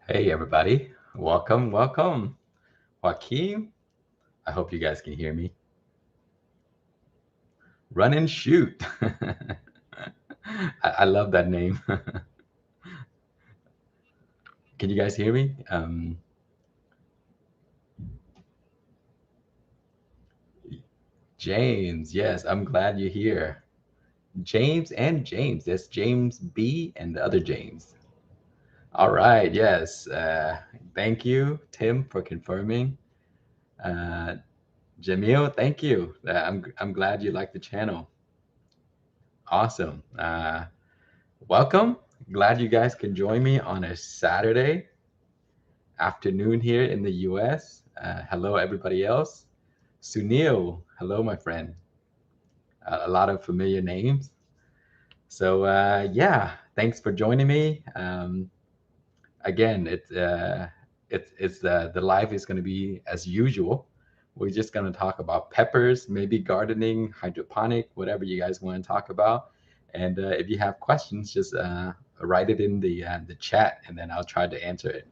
Hey everybody, welcome. Joaquin, I hope you guys can hear me. Run and shoot. I love that name. Can you guys hear me? James, yes, I'm glad you're here. James and James. That's James B and the other James. All right, yes. Thank you, Tim, for confirming. Uh, Jamil, thank you. I'm glad you like the channel. Awesome. Welcome. Glad you guys can join me on a Saturday afternoon here in the US. Hello, everybody else. Sunil, hello, my friend. A lot of familiar names. So, yeah, thanks for joining me. Again, the live is going to be as usual. We're just going to talk about peppers, maybe gardening, hydroponic, whatever you guys want to talk about. And if you have questions, just write it in the chat, and then I'll try to answer it.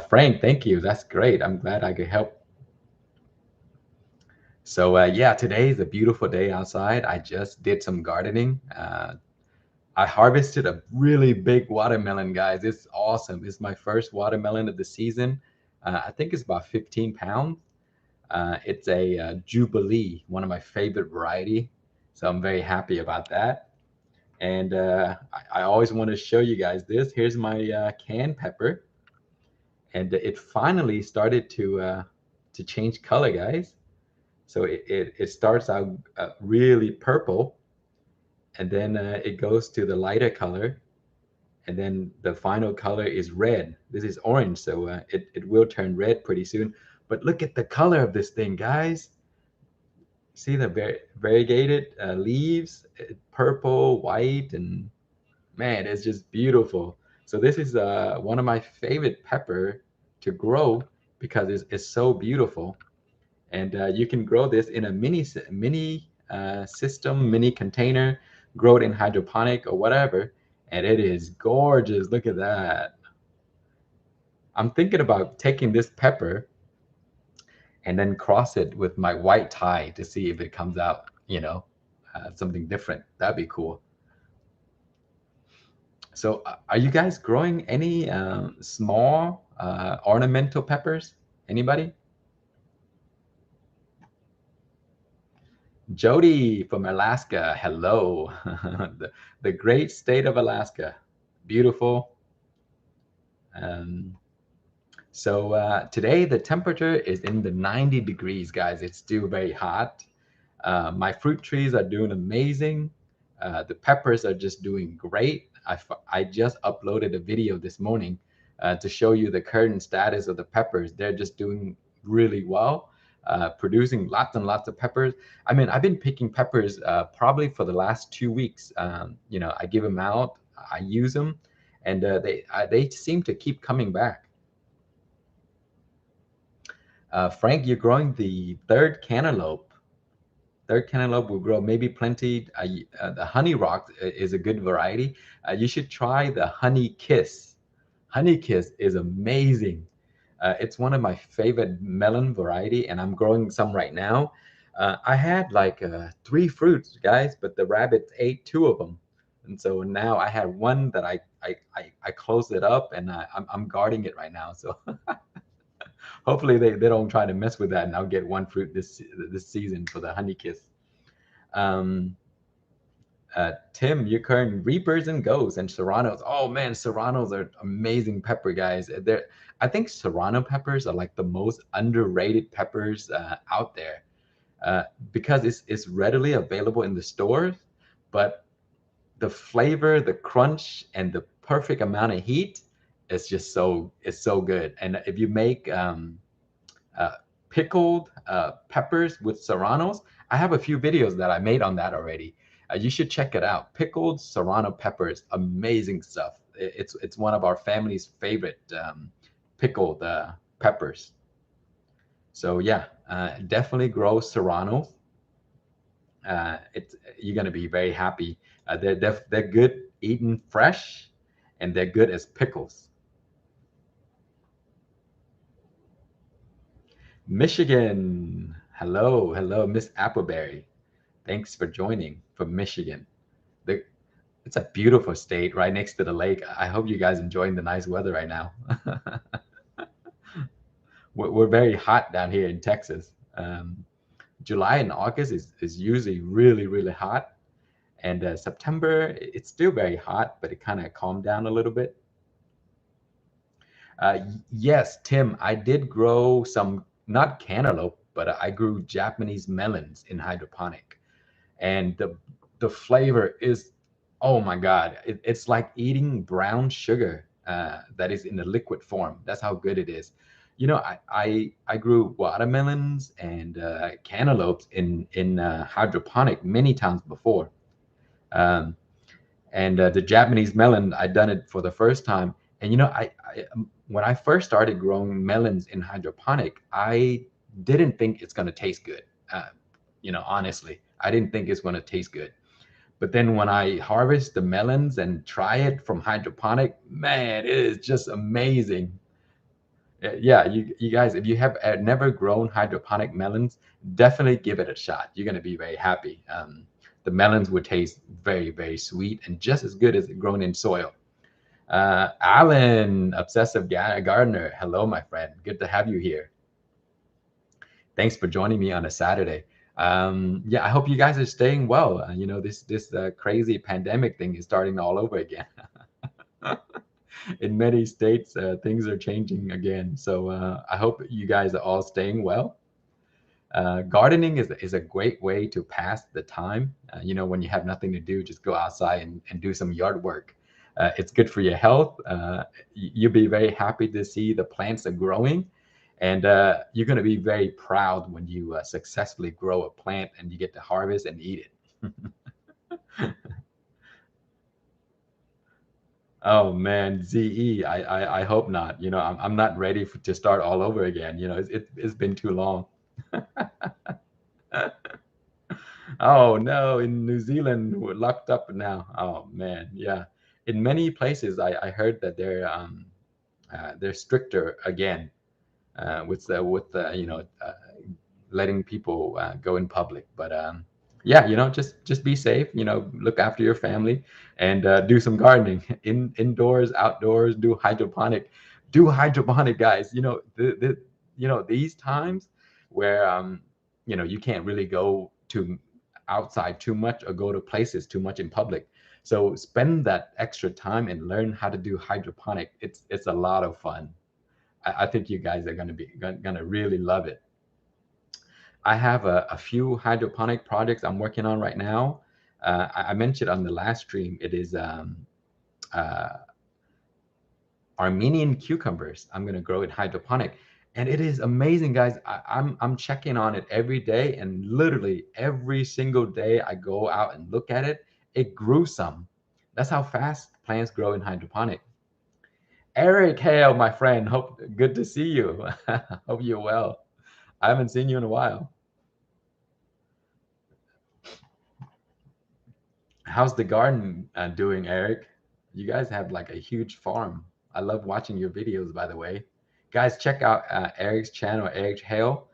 Frank, thank you. That's great. I'm glad I could help. So yeah, today is a beautiful day outside. I just did some gardening. I harvested a really big watermelon, guys. It's awesome. It's my first watermelon of the season. I think it's about 15 pounds. It's a Jubilee, one of my favorite variety. So I'm very happy about that. And I always want to show you guys this. Here's my canned pepper, and it finally started to change color, guys. So it starts out really purple, and then it goes to the lighter color, and then the final color is red. This is orange, so it will turn red pretty soon. But look at the color of this thing, guys. See the variegated leaves, purple, white, and man, it's just beautiful. So this is one of my favorite pepper to grow because it's so beautiful. And you can grow this in a mini system, mini container, grow it in hydroponic or whatever, and it is gorgeous. Look at that. I'm thinking about taking this pepper and then cross it with my white tie to see if it comes out, something different. That'd be cool. So, are you guys growing any small ornamental peppers? Anybody? Jody from Alaska. Hello. the great state of Alaska. Beautiful. Um, so today the temperature is in the 90 degrees, guys. It's still very hot. My fruit trees are doing amazing. The peppers are just doing great. I just uploaded a video this morning to show you the current status of the peppers. They're just doing really well, producing lots and lots of peppers. I mean, I've been picking peppers probably for the last 2 weeks. I give them out, I use them, and they seem to keep coming back. Frank, you're growing the third cantaloupe. Third cantaloupe will grow maybe plenty. The honey rock is a good variety. You should try the honey kiss. Honey kiss is amazing. It's one of my favorite melon variety, and I'm growing some right now. I had like three fruits, guys, but the rabbits ate two of them, and so now I had one that I closed it up, and I'm guarding it right now. So hopefully they don't try to mess with that, and I'll get one fruit this season for the honey kiss. Um, Tim, you're current Reapers and Ghosts and Serranos. Oh man, Serranos are amazing pepper, guys. I think Serrano peppers are like the most underrated peppers out there uh, because it's readily available in the stores, but the flavor, the crunch, and the perfect amount of heat is just it's so good. And if you make uh, pickled peppers with serranos. I have a few videos that I made on that already. You should check it out. Pickled serrano peppers, amazing stuff. It's one of our family's favorite pickled peppers. So yeah, definitely grow serranos. It's you're gonna be very happy. They're good eaten fresh, and they're good as pickles. Michigan. Hello, hello, Miss Appleberry. Thanks for joining from Michigan. The, it's a beautiful state right next to the lake. I hope you guys enjoying the nice weather right now. We're very hot down here in Texas. July and August is usually really, really hot. And September, it's still very hot, but it kind of calmed down a little bit. Yes, Tim, I did grow some, not cantaloupe, but I grew Japanese melons in hydroponic. And the flavor is, oh my God, it's like eating brown sugar that is in a liquid form. That's how good it is. You know, I grew watermelons and cantaloupes in hydroponic many times before. Um, and the Japanese melon, I done it for the first time. And you know, when I first started growing melons in hydroponic, I didn't think it's gonna taste good. Uh, you know, honestly, I didn't think it's gonna taste good. But then when I harvest the melons and try it from hydroponic, man, it is just amazing. Yeah, you guys, if you have never grown hydroponic melons, definitely give it a shot. You're gonna be very happy. The melons would taste very, very sweet and just as good as grown in soil. Alan, obsessive gardener, hello, my friend. Good to have you here. Thanks for joining me on a Saturday. Yeah, I hope you guys are staying well. You know, this crazy pandemic thing is starting all over again. In many states, things are changing again. So I hope you guys are all staying well. Gardening is a great way to pass the time. You know, when you have nothing to do, just go outside and do some yard work. It's good for your health. You'll be very happy to see the plants are growing. And you're going to be very proud when you successfully grow a plant and you get to harvest and eat it. Oh man, ZE, I hope not. You know, I'm not ready to start all over again. You know, it's been too long. Oh no, in New Zealand we're locked up now. Oh man, yeah. In many places, I heard that they're stricter again with you know letting people go in public. But yeah, you know, just be safe. You know, look after your family and do some gardening indoors, outdoors. Do hydroponic, guys. You know, you know these times where you know you can't really go to outside too much or go to places too much in public. So spend that extra time and learn how to do hydroponic. It's a lot of fun. I think you guys are gonna really love it. I have a few hydroponic projects I'm working on right now. I mentioned on the last stream, it is uh, Armenian cucumbers. I'm gonna grow it hydroponic, and it is amazing, guys. I'm checking on it every day, and literally every single day I go out and look at it, it grew some. That's how fast plants grow in hydroponic. Eric Hale, my friend, hope good to see you. Hope you're well. I haven't seen you in a while. How's the garden doing, Eric? You guys have like a huge farm. I love watching your videos, by the way. Guys, check out Eric's channel, Eric Hale.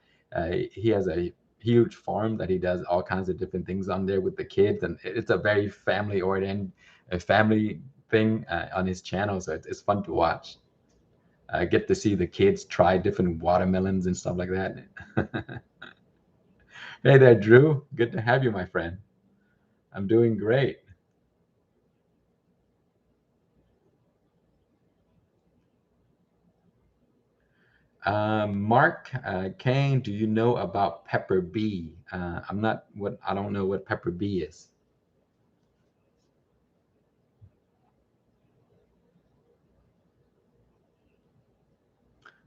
He has a huge farm that he does all kinds of different things on there with the kids, and it's a very family-oriented, a family thing on his channel, so it's fun to watch. I get to see the kids try different watermelons and stuff like that. Hey there, Drew. Good to have you, my friend. I'm doing great. Mark Kane, do you know about Pepper Bee? I don't know what Pepper Bee is.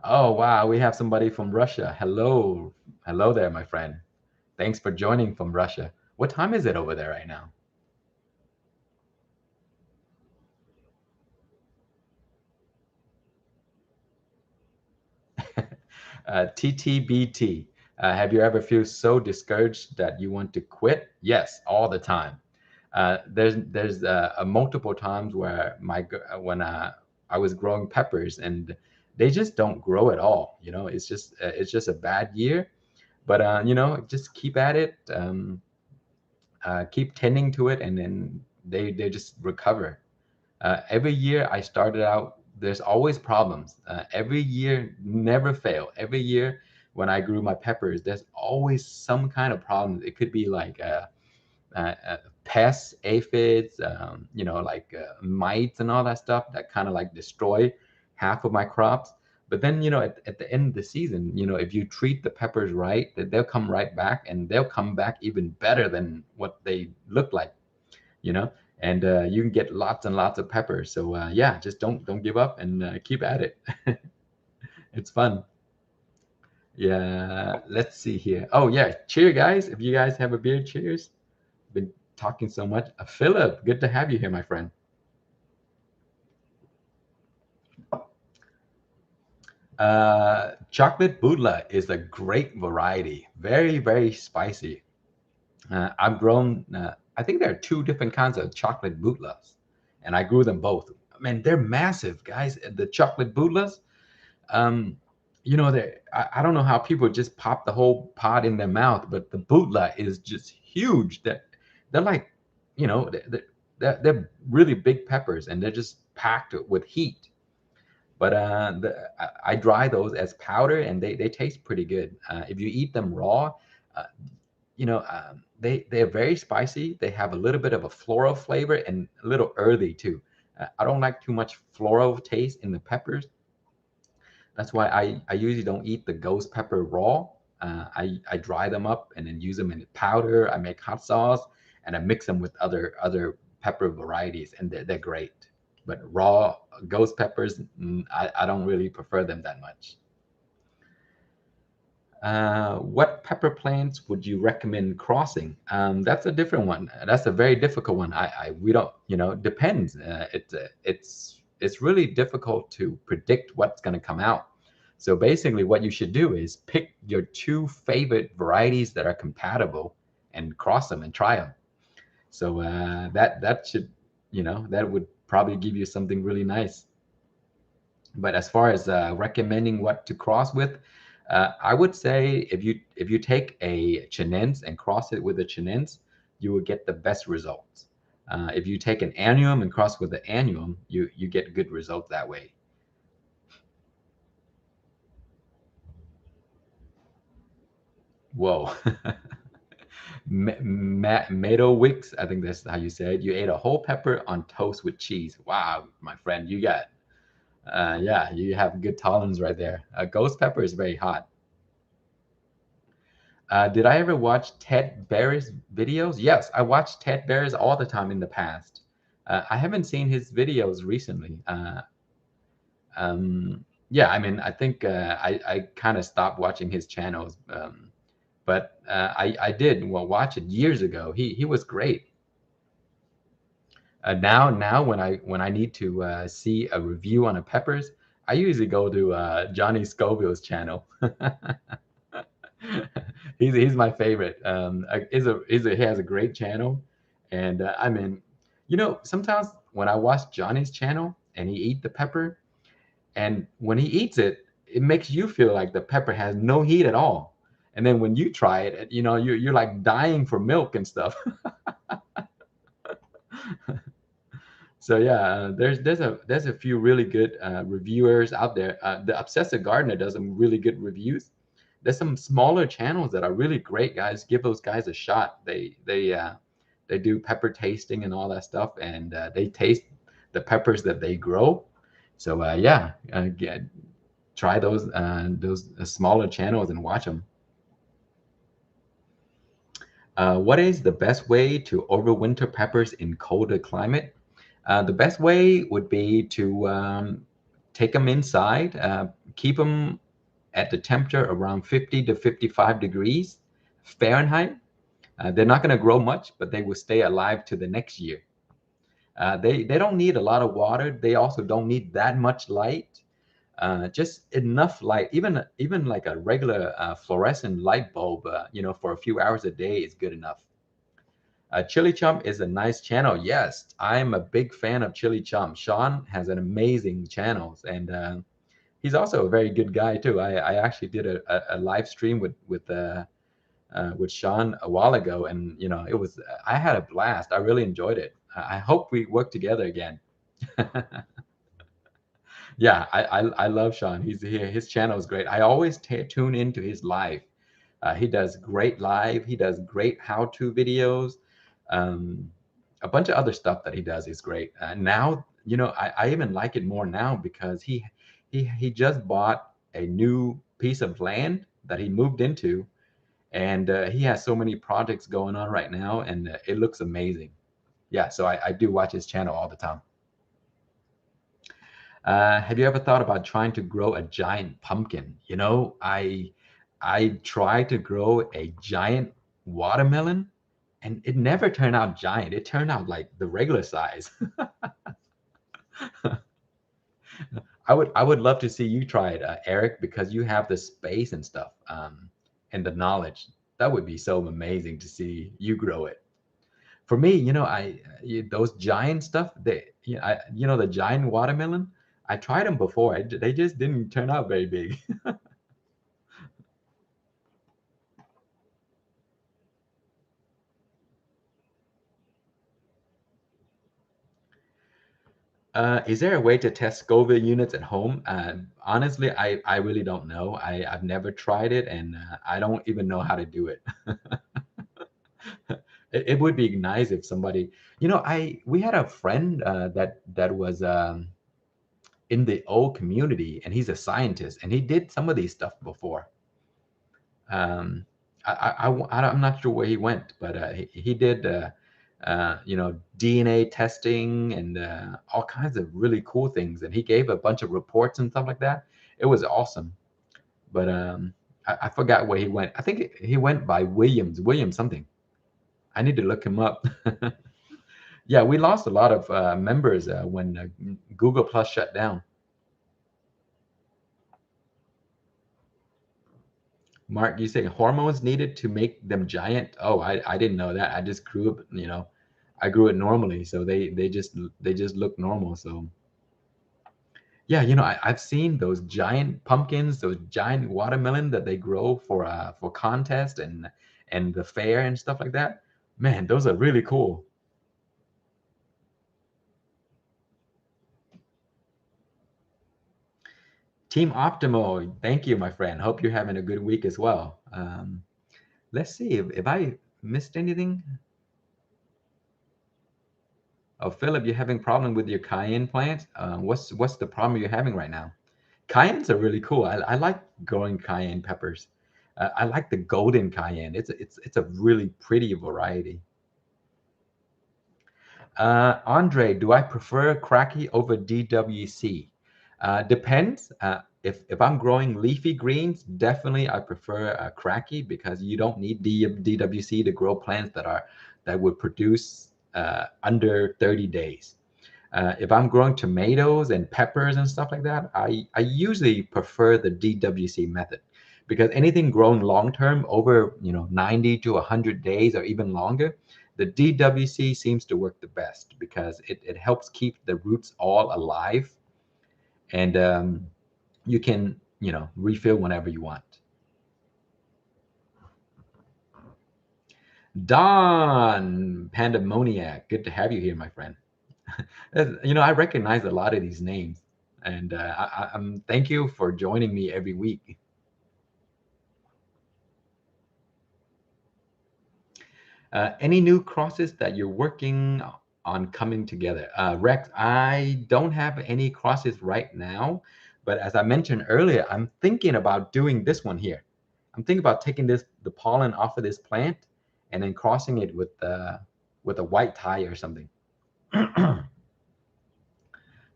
Oh, wow, we have somebody from Russia. Hello. Hello there, my friend. Thanks for joining from Russia. What time is it over there right now? TTBT. Have you ever feel so discouraged that you want to quit? Yes, all the time. There's multiple times where when I was growing peppers and they just don't grow at all. It's just a bad year. But just keep at it, keep tending to it, and then they just recover. Every year I started out, there's always problems. Every year, never fail. Every year when I grew my peppers, there's always some kind of problem. It could be like pests, aphids, like mites and all that stuff that kind of like destroy half of my crops. But then, at the end of the season, if you treat the peppers right, they'll come right back, and they'll come back even better than what they look like, you know, and you can get lots and lots of peppers. So yeah, just don't give up, and keep at it. It's fun. Yeah, let's see here. Oh yeah, cheer guys. If you guys have a beer, cheers. Been talking so much. Philip, good to have you here, my friend. Chocolate Budla is a great variety. Very, very spicy. I've grown, I think there are two different kinds of chocolate Budlas, and I grew them both. Man, they're massive, guys. The chocolate Budlas, um, I don't know how people just pop the whole pod in their mouth, but the Budla is just huge. They're like, they're really big peppers, and they're just packed with heat. But I dry those as powder, and they taste pretty good. If you eat them raw, uh, they're very spicy. They have a little bit of a floral flavor and a little earthy too. I don't like too much floral taste in the peppers. That's why I usually don't eat the ghost pepper raw. I dry them up and then use them in powder. I make hot sauce, and I mix them with other pepper varieties, and they're great. But raw ghost peppers, I don't really prefer them that much. What pepper plants would you recommend crossing? That's a different one. That's a very difficult one. We don't, depends. It's really difficult to predict what's going to come out. So basically, what you should do is pick your two favorite varieties that are compatible and cross them and try them. So that should, that would probably give you something really nice. But as far as recommending what to cross with, I would say if you take a chinense and cross it with a chinense, you will get the best results. If you take an annuum and cross with the annuum, you get good results that way. Whoa. Mato Wicks, I think that's how you say it. You ate a whole pepper on toast with cheese. Wow, my friend, yeah, you have good tolerance right there. Ghost pepper is very hot. Did I ever watch Ted Barry's videos? Yes, I watched Ted Barry's all the time in the past. I haven't seen his videos recently. Yeah, I mean, I think I kind of stopped watching his channels, but I did watch it years ago. He was great. Now when I need to see a review on a peppers, I usually go to Johnny Scoville's channel. He's my favorite. He has a great channel, and I mean, sometimes when I watch Johnny's channel and he eat the pepper, and when he eats it, it makes you feel like the pepper has no heat at all. And then when you try it, you're like dying for milk and stuff. So yeah, there's a few really good reviewers out there. The Obsessive Gardener does some really good reviews. There's some smaller channels that are really great, guys. Give those guys a shot. They do pepper tasting and all that stuff, and they taste the peppers that they grow. So yeah, try those smaller channels and watch them. What is the best way to overwinter peppers in colder climate? The best way would be to take them inside, keep them at the temperature around 50 to 55 degrees Fahrenheit. They're not going to grow much, but they will stay alive to the next year. They don't need a lot of water. They also don't need that much light. Just enough light. Even like a regular fluorescent light bulb, for a few hours a day is good enough. Chili Chum is a nice channel. Yes, I'm a big fan of Chili Chum. Sean has an amazing channels, and he's also a very good guy too. I actually did a live stream with Sean a while ago, and it was I had a blast. I really enjoyed it. I hope we work together again. Yeah, I love Sean. His channel is great. I always tune into his live. He does great live. He does great how-to videos. Um, a bunch of other stuff that he does is great. Now, I even like it more now because he just bought a new piece of land that he moved into, and he has so many projects going on right now, and it looks amazing. Yeah, so I do watch his channel all the time. Have you ever thought about trying to grow a giant pumpkin? I tried to grow a giant watermelon, and it never turned out giant. It turned out like the regular size. I would love to see you try it, Eric, because you have the space and stuff, and the knowledge. That would be so amazing to see you grow it. For me, those giant stuff, the giant watermelon. I tried them before. They just didn't turn out very big. Is there a way to test Scoville units at home? Honestly, I really don't know. I've never tried it, and I don't even know how to do it. It would be nice if somebody, we had a friend that was in the old community, and he's a scientist, and he did some of these stuff before. Um, I'm not sure where he went, but he did, DNA testing and all kinds of really cool things. And he gave a bunch of reports and stuff like that. It was awesome. But I forgot where he went. I think he went by William something. I need to look him up. Yeah, we lost a lot of members when Google Plus shut down. Mark, you say hormones needed to make them giant? Oh, I didn't know that. I just grew up, I grew it normally, so they just look normal. So yeah, I've seen those giant pumpkins, those giant watermelon that they grow for contest and the fair and stuff like that. Man, those are really cool. Team Optimo, thank you, my friend. Hope you're having a good week as well. Let's see if I missed anything. Oh, Philip, you're having problem with your cayenne plant? What's the problem you're having right now? Cayennes are really cool. I like growing cayenne peppers. I like the golden cayenne. It's a really pretty variety. Andre, do I prefer cracky over DWC? Depends. If I'm growing leafy greens, definitely I prefer cracky because you don't need DWC to grow plants that would produce under 30 days. If I'm growing tomatoes and peppers and stuff like that, I usually prefer the DWC method because anything grown long term over 90 to 100 days or even longer, the DWC seems to work the best because it helps keep the roots all alive, and you can refill whenever you want. Don Pandemoniac, good to have you here, my friend. I recognize a lot of these names, and I'm thank you for joining me every week. Any new crosses that you're working on coming together? Rex, I don't have any crosses right now, but as I mentioned earlier, I'm thinking about doing this one here. I'm thinking about taking the pollen off of this plant and then crossing it with a white tie or something.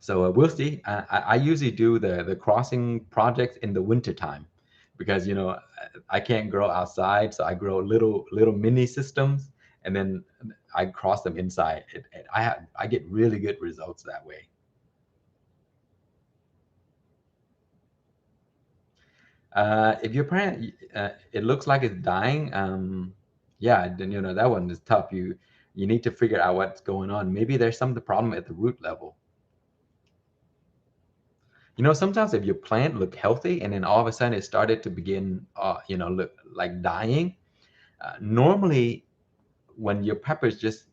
So we'll see. I usually do the crossing projects in the winter time because I can't grow outside, so I grow little mini systems and then I cross them inside. I get really good results that way. If your plant it looks like it's dying, yeah, then that one is tough. You need to figure out what's going on. Maybe there's some the problem at the root level. Sometimes if your plant look healthy and then all of a sudden it started to begin, look like dying. Normally, when your peppers just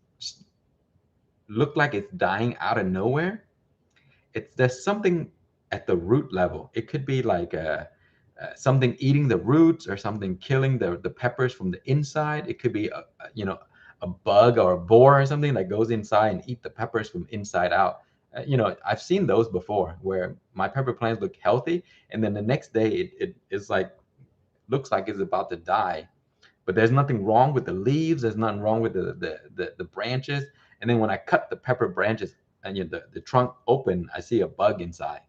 look like it's dying out of nowhere, there's something at the root level. It could be like something eating the roots or something killing the peppers from the inside. It could be a bug or a boar or something that goes inside and eat the peppers from inside out. I've seen those before where my pepper plants look healthy, and then the next day it is like looks like it's about to die. But there's nothing wrong with the leaves. There's nothing wrong with the branches. And then when I cut the pepper branches and the trunk open, I see a bug inside.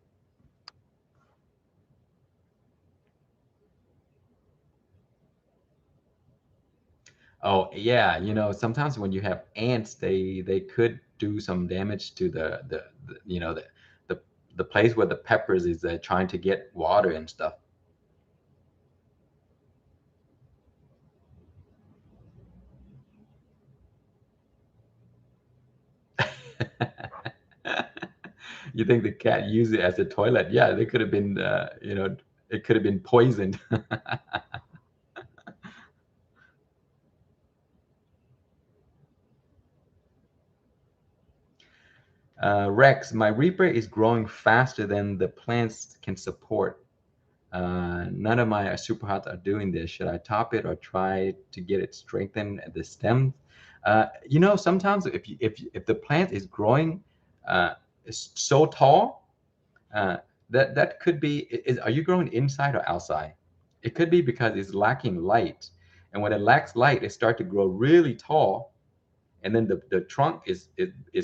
Oh yeah, sometimes when you have ants, they could do some damage to the the place where the peppers is trying to get water and stuff. You think the cat used it as a toilet? Yeah, they could have been, it could have been poisoned. Rex, my Reaper is growing faster than the plants can support. None of my super hots are doing this. Should I top it or try to get it strengthened at the stem? Sometimes if the plant is growing so tall, that could be. Are you growing inside or outside? It could be because it's lacking light, and when it lacks light, it starts to grow really tall, and then the trunk is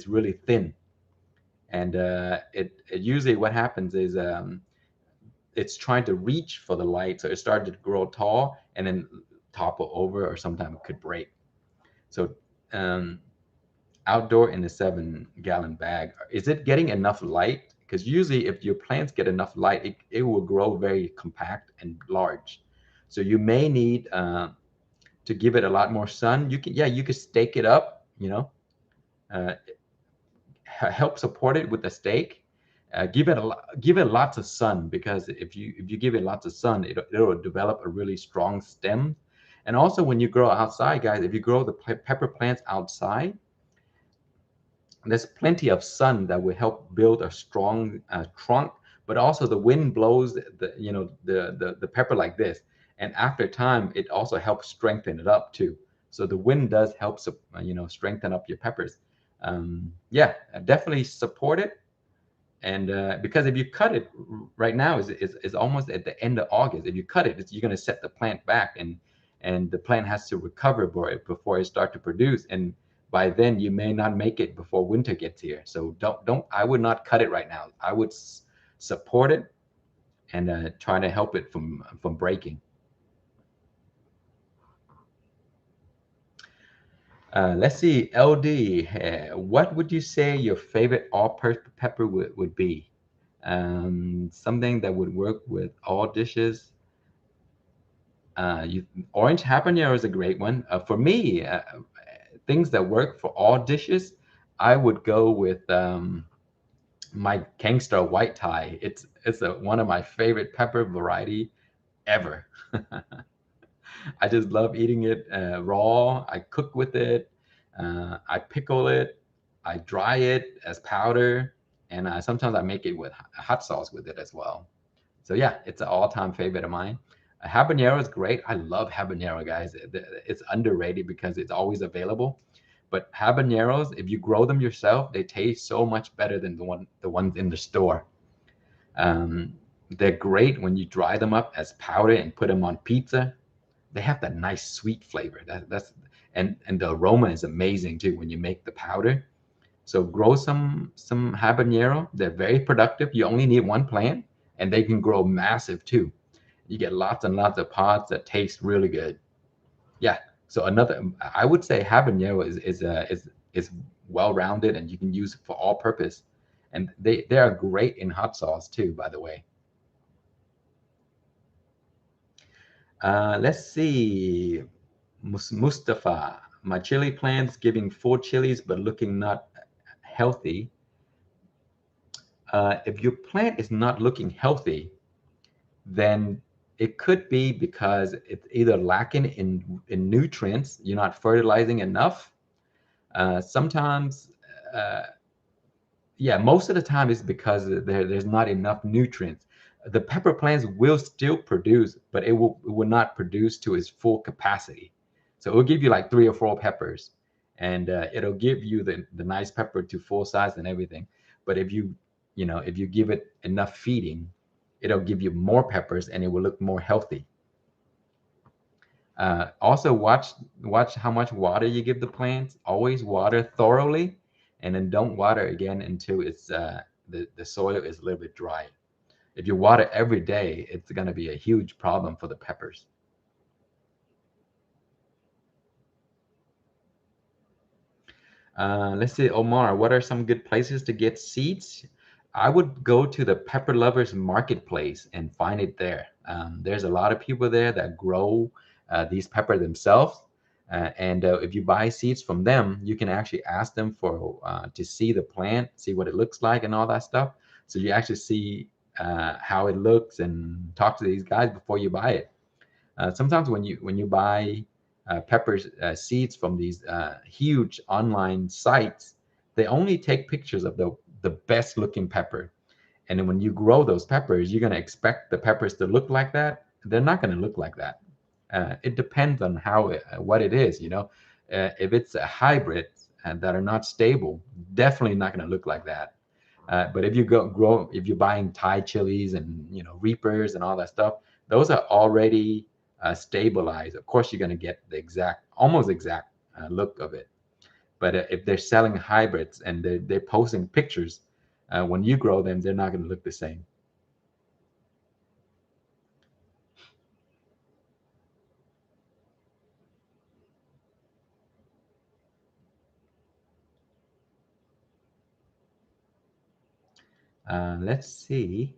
really thin, and it usually what happens is it's trying to reach for the light, so it started to grow tall and then topple over, or sometimes it could break. So um, outdoor in a 7-gallon bag, is it getting enough light? Because usually if your plants get enough light, it will grow very compact and large. So you may need to give it a lot more sun. You could stake it up, uh, help support it with a stake. Give it lots of sun, because if you give it lots of sun, it'll develop a really strong stem. And also when you grow outside, guys, if you grow the pepper plants outside, there's plenty of sun that will help build a strong trunk. But also the wind blows the pepper like this, and after time it also helps strengthen it up too. So the wind does help strengthen up your peppers. Yeah, definitely support it. And because if you cut it right now is almost at the end of August. If you cut it, you're going to set the plant back, and the plant has to recover for it before it start to produce. And by then you may not make it before winter gets here. So don't I would not cut it right now. I would support it and try to help it from breaking. Let's see, LD, what would you say your favorite all-purpose pepper would be? Something that would work with all dishes. Orange habanero is a great one. For me, things that work for all dishes, I would go with my gangster white Thai. It's one of my favorite pepper variety ever. I just love eating it raw. I cook with it. I pickle it. I dry it as powder, and sometimes I make it with hot sauce with it as well. So yeah, it's an all-time favorite of mine. Habanero is great. I love habanero, guys. It's underrated because it's always available. But habaneros, if you grow them yourself, they taste so much better than the ones in the store. Um, they're great when you dry them up as powder and put them on pizza. They have that nice sweet flavor. And the aroma is amazing too when you make the powder. So grow some habanero. They're very productive. You only need one plant, and they can grow massive too. You get lots and lots of pods that taste really good. Yeah. So I would say habanero is well rounded, and you can use it for all purpose. And they are great in hot sauce too, by the way. Let's see. Mustafa. my chili plants giving full chilies but looking not healthy. If your plant is not looking healthy, then it could be because it's either lacking in nutrients, you're not fertilizing enough. Sometimes, uh, yeah, most of the time it's because there's not enough nutrients. The pepper plants will still produce, but it will not produce to its full capacity. So it will give you like 3 or 4 peppers, and it'll give you the nice pepper to full size and everything. But if you give it enough feeding, it'll give you more peppers and it will look more healthy. Also, watch how much water you give the plants. Always water thoroughly, and then don't water again until the soil is a little bit dry. If you water every day, it's going to be a huge problem for the peppers. Let's see, Omar, what are some good places to get seeds? I would go to the Pepper Lovers Marketplace and find it there. There's a lot of people there that grow these pepper themselves. And if you buy seeds from them, you can actually ask them for to see the plant, see what it looks like, and all that stuff. So you actually see how it looks and talk to these guys before you buy it. Sometimes when you buy peppers seeds from these huge online sites, they only take pictures of the best looking pepper. And then when you grow those peppers, you're going to expect the peppers to look like that. They're not going to look like that. It depends on what it is. If it's a hybrid that are not stable, definitely not going to look like that. But if you're buying Thai chilies and reapers and all that stuff, those are already stabilized. Of course, you're going to get the almost exact look of it. But if they're selling hybrids and they're posting pictures, when you grow them, they're not going to look the same. Let's see.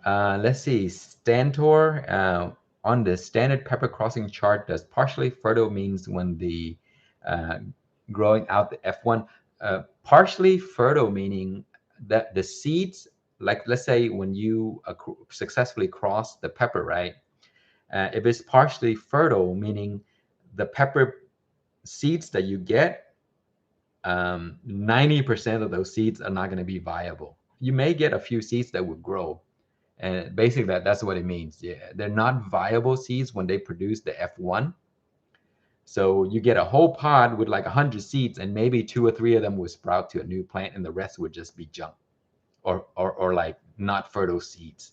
Let's see. Stantor on the standard pepper crossing chart, does partially fertile means when the uh, growing out the F1? Partially fertile meaning that the seeds, like let's say when you successfully cross the pepper, right? If it's partially fertile, meaning the pepper seeds that you get, 90% of those seeds are not going to be viable. You may get a few seeds that would grow, and basically that's what it means. Yeah, they're not viable seeds when they produce the F1. So you get a whole pod with like 100 seeds, and maybe 2 or 3 of them will sprout to a new plant, and the rest would just be junk or like not fertile seeds.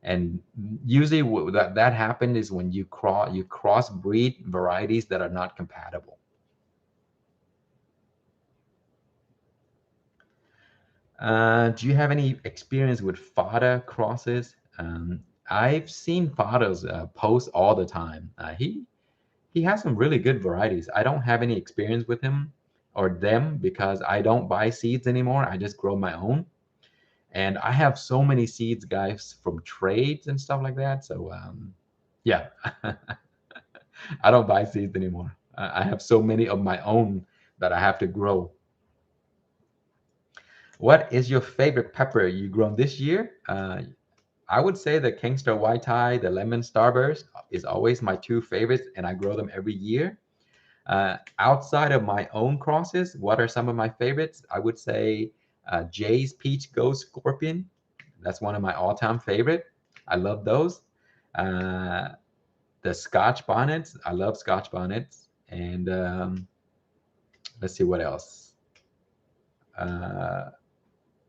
And usually that happened is when you crossbreed varieties that are not compatible. Do you have any experience with fodder crosses? I've seen Fado's post all the time. He has some really good varieties. I don't have any experience with him or them because I don't buy seeds anymore. I just grow my own, and I have so many seeds, guys, from trades and stuff like that. So yeah, I don't buy seeds anymore. I have so many of my own that I have to grow. What is your favorite pepper you grown this year? I would say the Kingstar White Thai, the Lemon Starburst is always my two favorites, and I grow them every year. Outside of my own crosses, what are some of my favorites? I would say Jay's Peach Ghost Scorpion. That's one of my all-time favorite. I love those. Uh, the Scotch Bonnets. I love Scotch Bonnets. And let's see what else. Uh,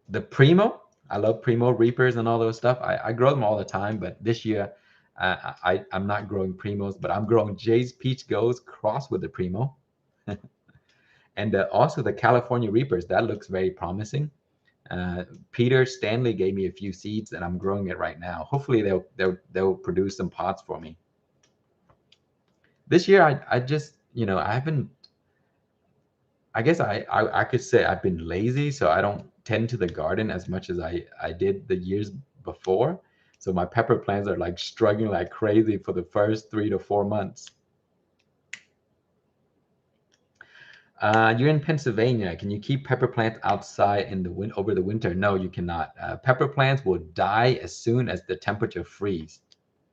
the Primo. I love Primo Reapers and all those stuff. I grow them all the time, but this year I'm not growing Primos, but I'm growing Jay's Peach Ghost cross with the Primo. And also the California Reapers, that looks very promising. Peter Stanley gave me a few seeds, and I'm growing it right now. Hopefully, they'll produce some pods for me. This year, I just I haven't. I guess I could say I've been lazy, so I don't tend to the garden as much as I did the years before. So my pepper plants are like struggling like crazy for the first 3 to 4 months. You're in Pennsylvania. Can you keep pepper plants outside in the over the winter? No, you cannot. Pepper plants will die as soon as the temperature freezes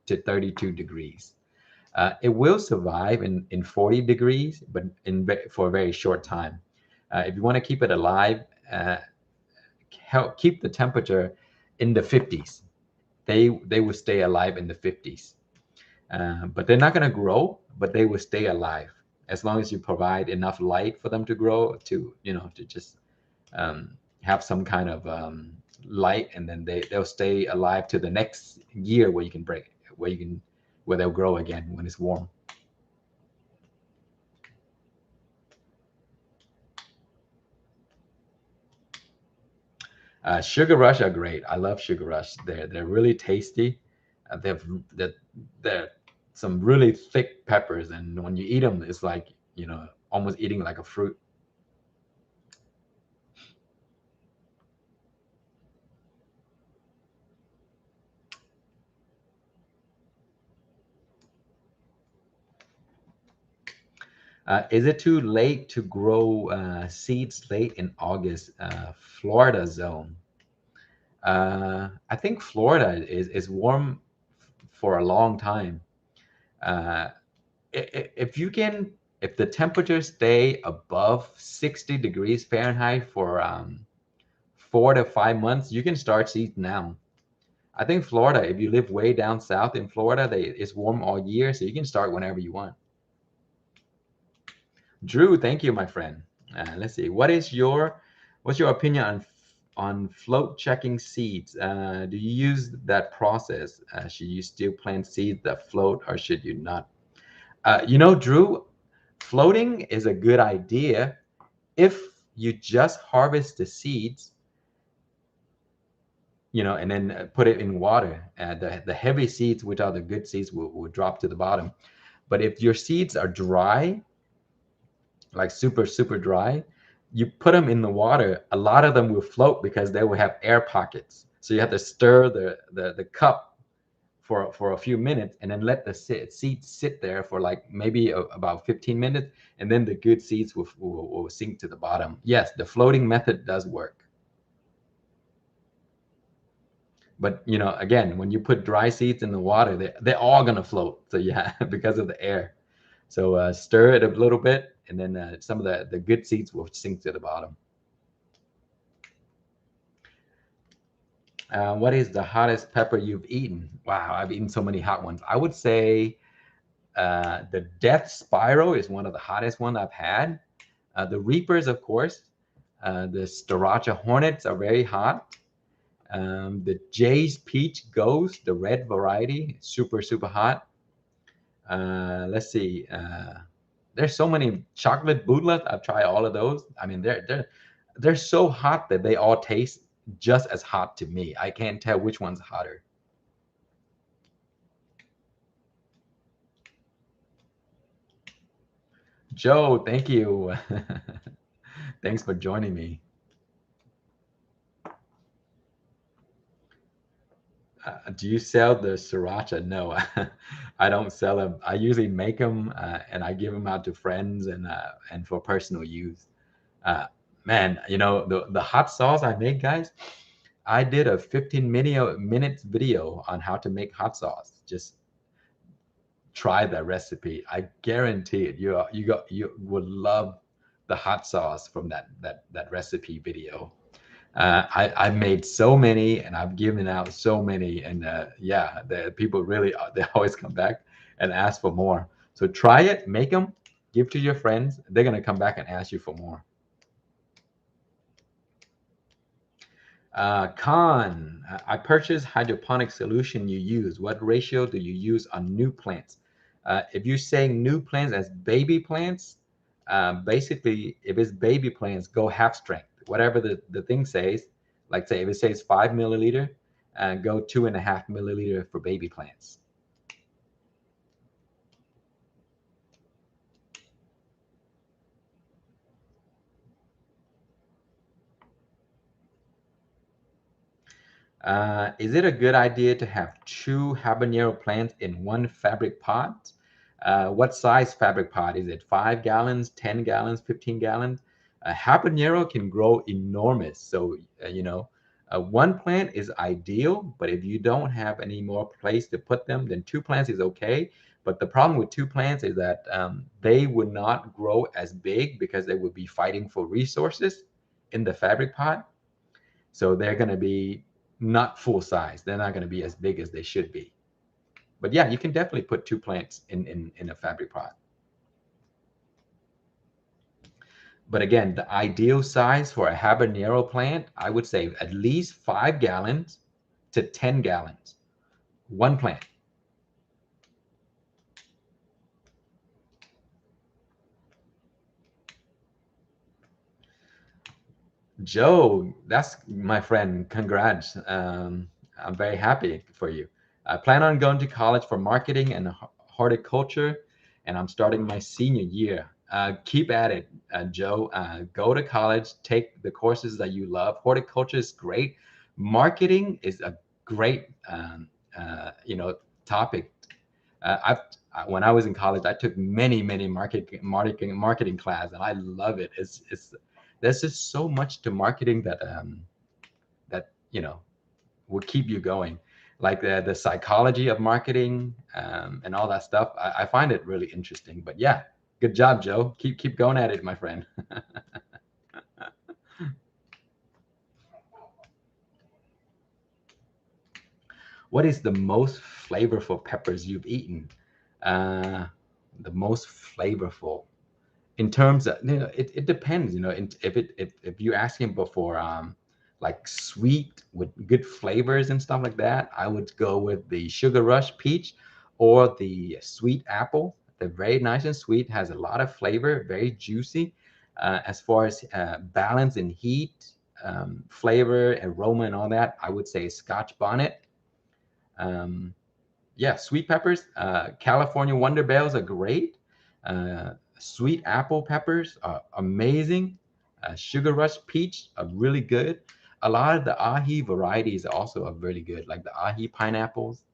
to 32 degrees. It will survive in 40 degrees, but for a very short time. If you want to keep it alive, help keep the temperature in the 50s. They will stay alive in the 50s. But they're not going to grow, but they will stay alive as long as you provide enough light for them to grow, to to just have some kind of light, and then they'll stay alive to the next year where you can break where they'll grow again when it's warm. Sugar Rush are great. I love Sugar Rush. They're really tasty. They're some really thick peppers, and when you eat them, it's like almost eating like a fruit. Is it too late to grow seeds late in August? Florida zone. I think Florida is warm for a long time. Uh, if you can, if the temperatures stay above 60 degrees Fahrenheit for 4 to 5 months, you can start seeds now. I think Florida, if you live way down south in Florida, it's warm all year, so you can start whenever you want. Drew, thank you, my friend. Let's see. What's your opinion on float checking seeds? Do you use that process? Should you still plant seeds that float, or should you not? Drew, floating is a good idea if you just harvest the seeds, and then put it in water. The heavy seeds, which are the good seeds, will drop to the bottom. But if your seeds are dry, like super, super dry, you put them in the water, a lot of them will float because they will have air pockets. So you have to stir the cup for a few minutes, and then let the seeds sit there for like maybe about 15 minutes, and then the good seeds will sink to the bottom. Yes, the floating method does work. But again, when you put dry seeds in the water, they're all gonna float. So yeah, because of the air. So stir it a little bit, and then some of the good seeds will sink to the bottom. What is the hottest pepper you've eaten? Wow, I've eaten so many hot ones. I would say the Death Spiral is one of the hottest ones I've had. The Reapers, of course. The Sriracha Hornets are very hot. The Jay's Peach Ghost, the red variety, super, super hot. Let's see. There's so many chocolate bootlet. I've tried all of those. I mean, they're so hot that they all taste just as hot to me. I can't tell which one's hotter. Joe, thank you. Thanks for joining me. Do you sell the sriracha? No, I don't sell them. I usually make them and I give them out to friends and for personal use. Uh, Man, the hot sauce I make, guys. I did a 15 minutes video on how to make hot sauce. Just try that recipe. I guarantee it. You would love the hot sauce from that recipe video. I've made so many, and I've given out so many, and yeah, the people really they always come back and ask for more. So try it, make them, give to your friends. They're gonna come back and ask you for more. Khan, I purchased hydroponic solution you use. What ratio do you use on new plants? If you're saying new plants as baby plants, basically, if it's baby plants, go half strength. Whatever the thing says, like say if it says 5 milliliter, go 2.5 milliliter for baby plants. Is it a good idea to have two habanero plants in one fabric pot? What size fabric pot? Is it 5 gallons, 10 gallons, 15 gallons? A habanero can grow enormous. So, one plant is ideal, but if you don't have any more place to put them, then two plants is okay. But the problem with two plants is that they would not grow as big because they would be fighting for resources in the fabric pot. So they're going to be not full size. They're not going to be as big as they should be. But yeah, you can definitely put two plants in a fabric pot. But again, the ideal size for a habanero plant, I would say at least 5 gallons to 10 gallons. One plant. Joe, that's my friend. Congrats. I'm very happy for you. I plan on going to college for marketing and horticulture, and I'm starting my senior year. Keep at it, Joe. Go to college, take the courses that you love. Horticulture is great. Marketing is a great, topic. When I was in college, I took many marketing class, and I love it. It's there's just so much to marketing that will keep you going, like the psychology of marketing and all that stuff. I find it really interesting. But yeah, good job, Joe. Keep going at it, my friend. What is the most flavorful peppers you've eaten? Uh, the most flavorful. In terms of, it depends, if you're asking before like sweet with good flavors and stuff like that, I would go with the sugar rush peach or the sweet apple. They're very nice and sweet, has a lot of flavor, very juicy. As far as balance in heat, flavor, aroma, and all that, I would say Scotch bonnet. um, yeah, sweet peppers. California Wonder Bells are great. Sweet apple peppers are amazing. Sugar Rush peach are really good. A lot of the ahi varieties also are really good, like the ahi pineapples,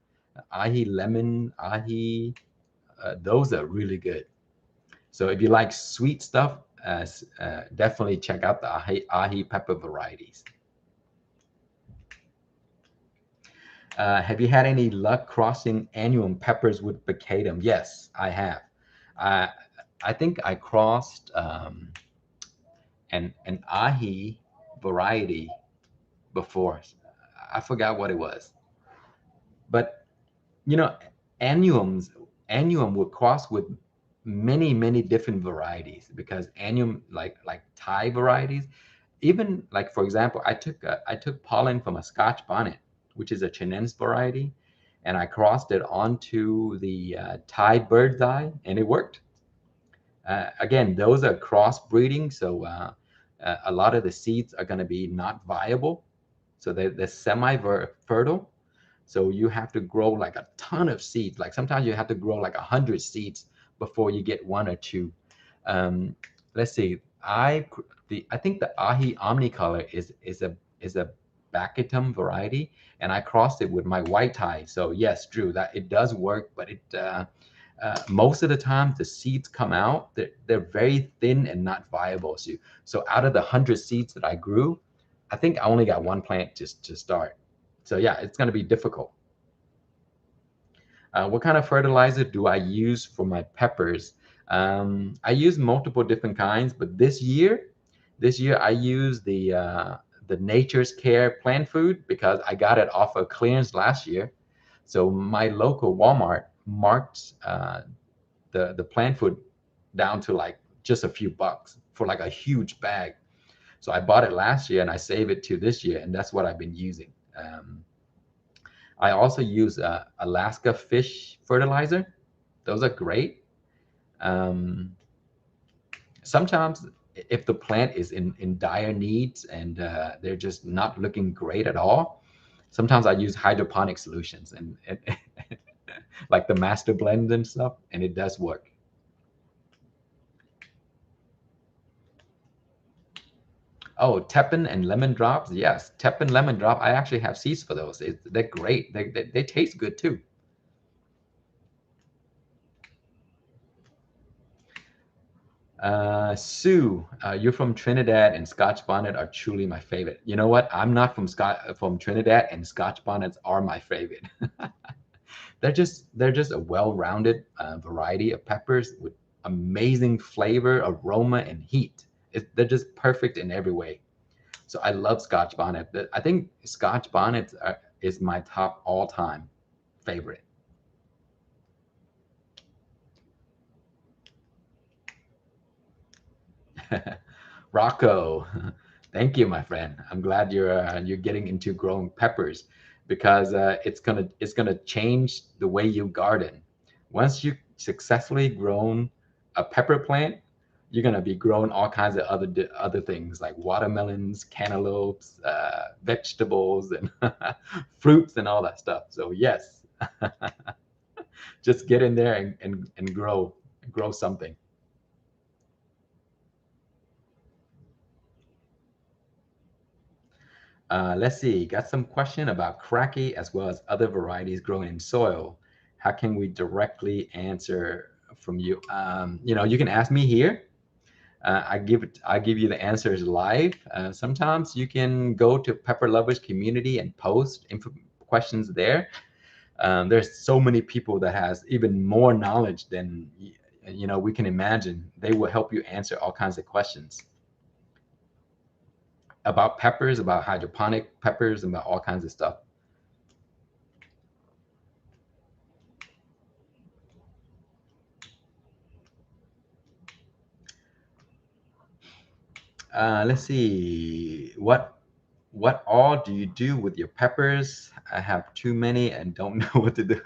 ahi lemon, ahi. Those are really good. So if you like sweet stuff, definitely check out the ahi pepper varieties. Have you had any luck crossing annuum peppers with bacatum? Yes, I have. I I think I crossed an ahi variety before. I forgot what it was, but you know, annuums annuum would cross with many different varieties because annuum like Thai varieties. Even like for example, I took pollen from a Scotch bonnet, which is a Chinense variety, and I crossed it onto the Thai bird's eye, and it worked. Again, those are crossbreeding, so a lot of the seeds are going to be not viable, so they're semi-fertile. So you have to grow like a ton of seeds. Like sometimes you have to grow like 100 seeds before you get one or two. Um, let's see. I think the Ahi Omnicolor is a Baccatum variety, and I crossed it with my white tie. So yes, Drew, that it does work, but most of the time the seeds come out. They're very thin and not viable. So out of the 100 seeds that I grew, I think I only got one plant just to start. So yeah, it's going to be difficult. What kind of fertilizer do I use for my peppers? I use multiple different kinds, but this year I use the Nature's Care plant food because I got it off of clearance last year. So my local Walmart marked the plant food down to like just a few bucks for like a huge bag. So I bought it last year and I saved it to this year, and that's what I've been using. I also use Alaska fish fertilizer. Those are great. Um, Sometimes, if the plant is in dire needs and they're just not looking great at all, sometimes I use hydroponic solutions and like the master blend and stuff, and it does work. Oh, tepin and lemon drops. Yes, tepin lemon drop. I actually have seeds for those. They're great. They taste good too. Sue, you're from Trinidad, and Scotch bonnet are truly my favorite. You know what? I'm not from Trinidad, and Scotch bonnets are my favorite. They're just a well-rounded variety of peppers with amazing flavor, aroma, and heat. They're just perfect in every way. So I love Scotch bonnet. I think Scotch bonnet is my top all-time favorite. Rocco, thank you, my friend. I'm glad you're getting into growing peppers because it's gonna change the way you garden. Once you successfully grown a pepper plant, you're gonna be growing all kinds of other things like watermelons, cantaloupes, vegetables, and fruits and all that stuff. So yes, just get in there and grow something. Let's see, got some question about cracky as well as other varieties grown in soil. How can we directly answer from you? You can ask me here. I give you the answers live. Sometimes you can go to Pepper Lovers community and post questions there. There's so many people that has even more knowledge than we can imagine. They will help you answer all kinds of questions about peppers, about hydroponic peppers, and about all kinds of stuff. Let's see. What all do you do with your peppers? I have too many and don't know what to do.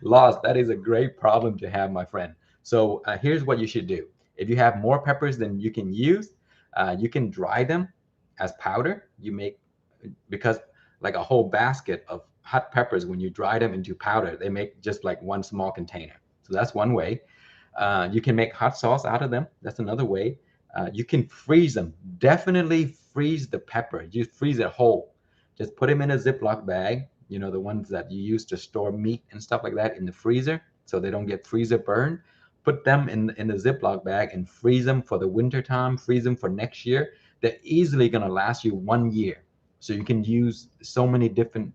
Lost. That is a great problem to have, my friend. So here's what you should do. If you have more peppers than you can use, you can dry them as powder. You make because like a whole basket of hot peppers, when you dry them into powder, they make just like one small container. So that's one way. You can make hot sauce out of them. That's another way. You can freeze them. Definitely freeze the pepper. You freeze it whole. Just put them in a Ziploc bag. You know, the ones that you use to store meat and stuff like that in the freezer, so they don't get freezer burn. Put them in the Ziploc bag and freeze them for the winter time. Freeze them for next year. They're easily gonna last you 1 year. So you can use so many different.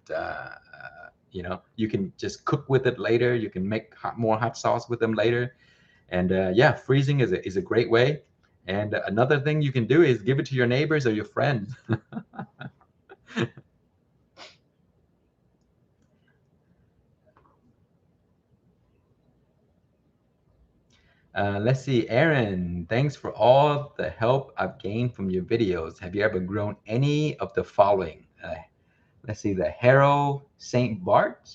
You can just cook with it later. You can make more hot sauce with them later. And yeah, freezing is a great way. And another thing you can do is give it to your neighbors or your friends. Let's see, Aaron, thanks for all the help I've gained from your videos. Have you ever grown any of the following? Let's see, the Harrow St. Bart,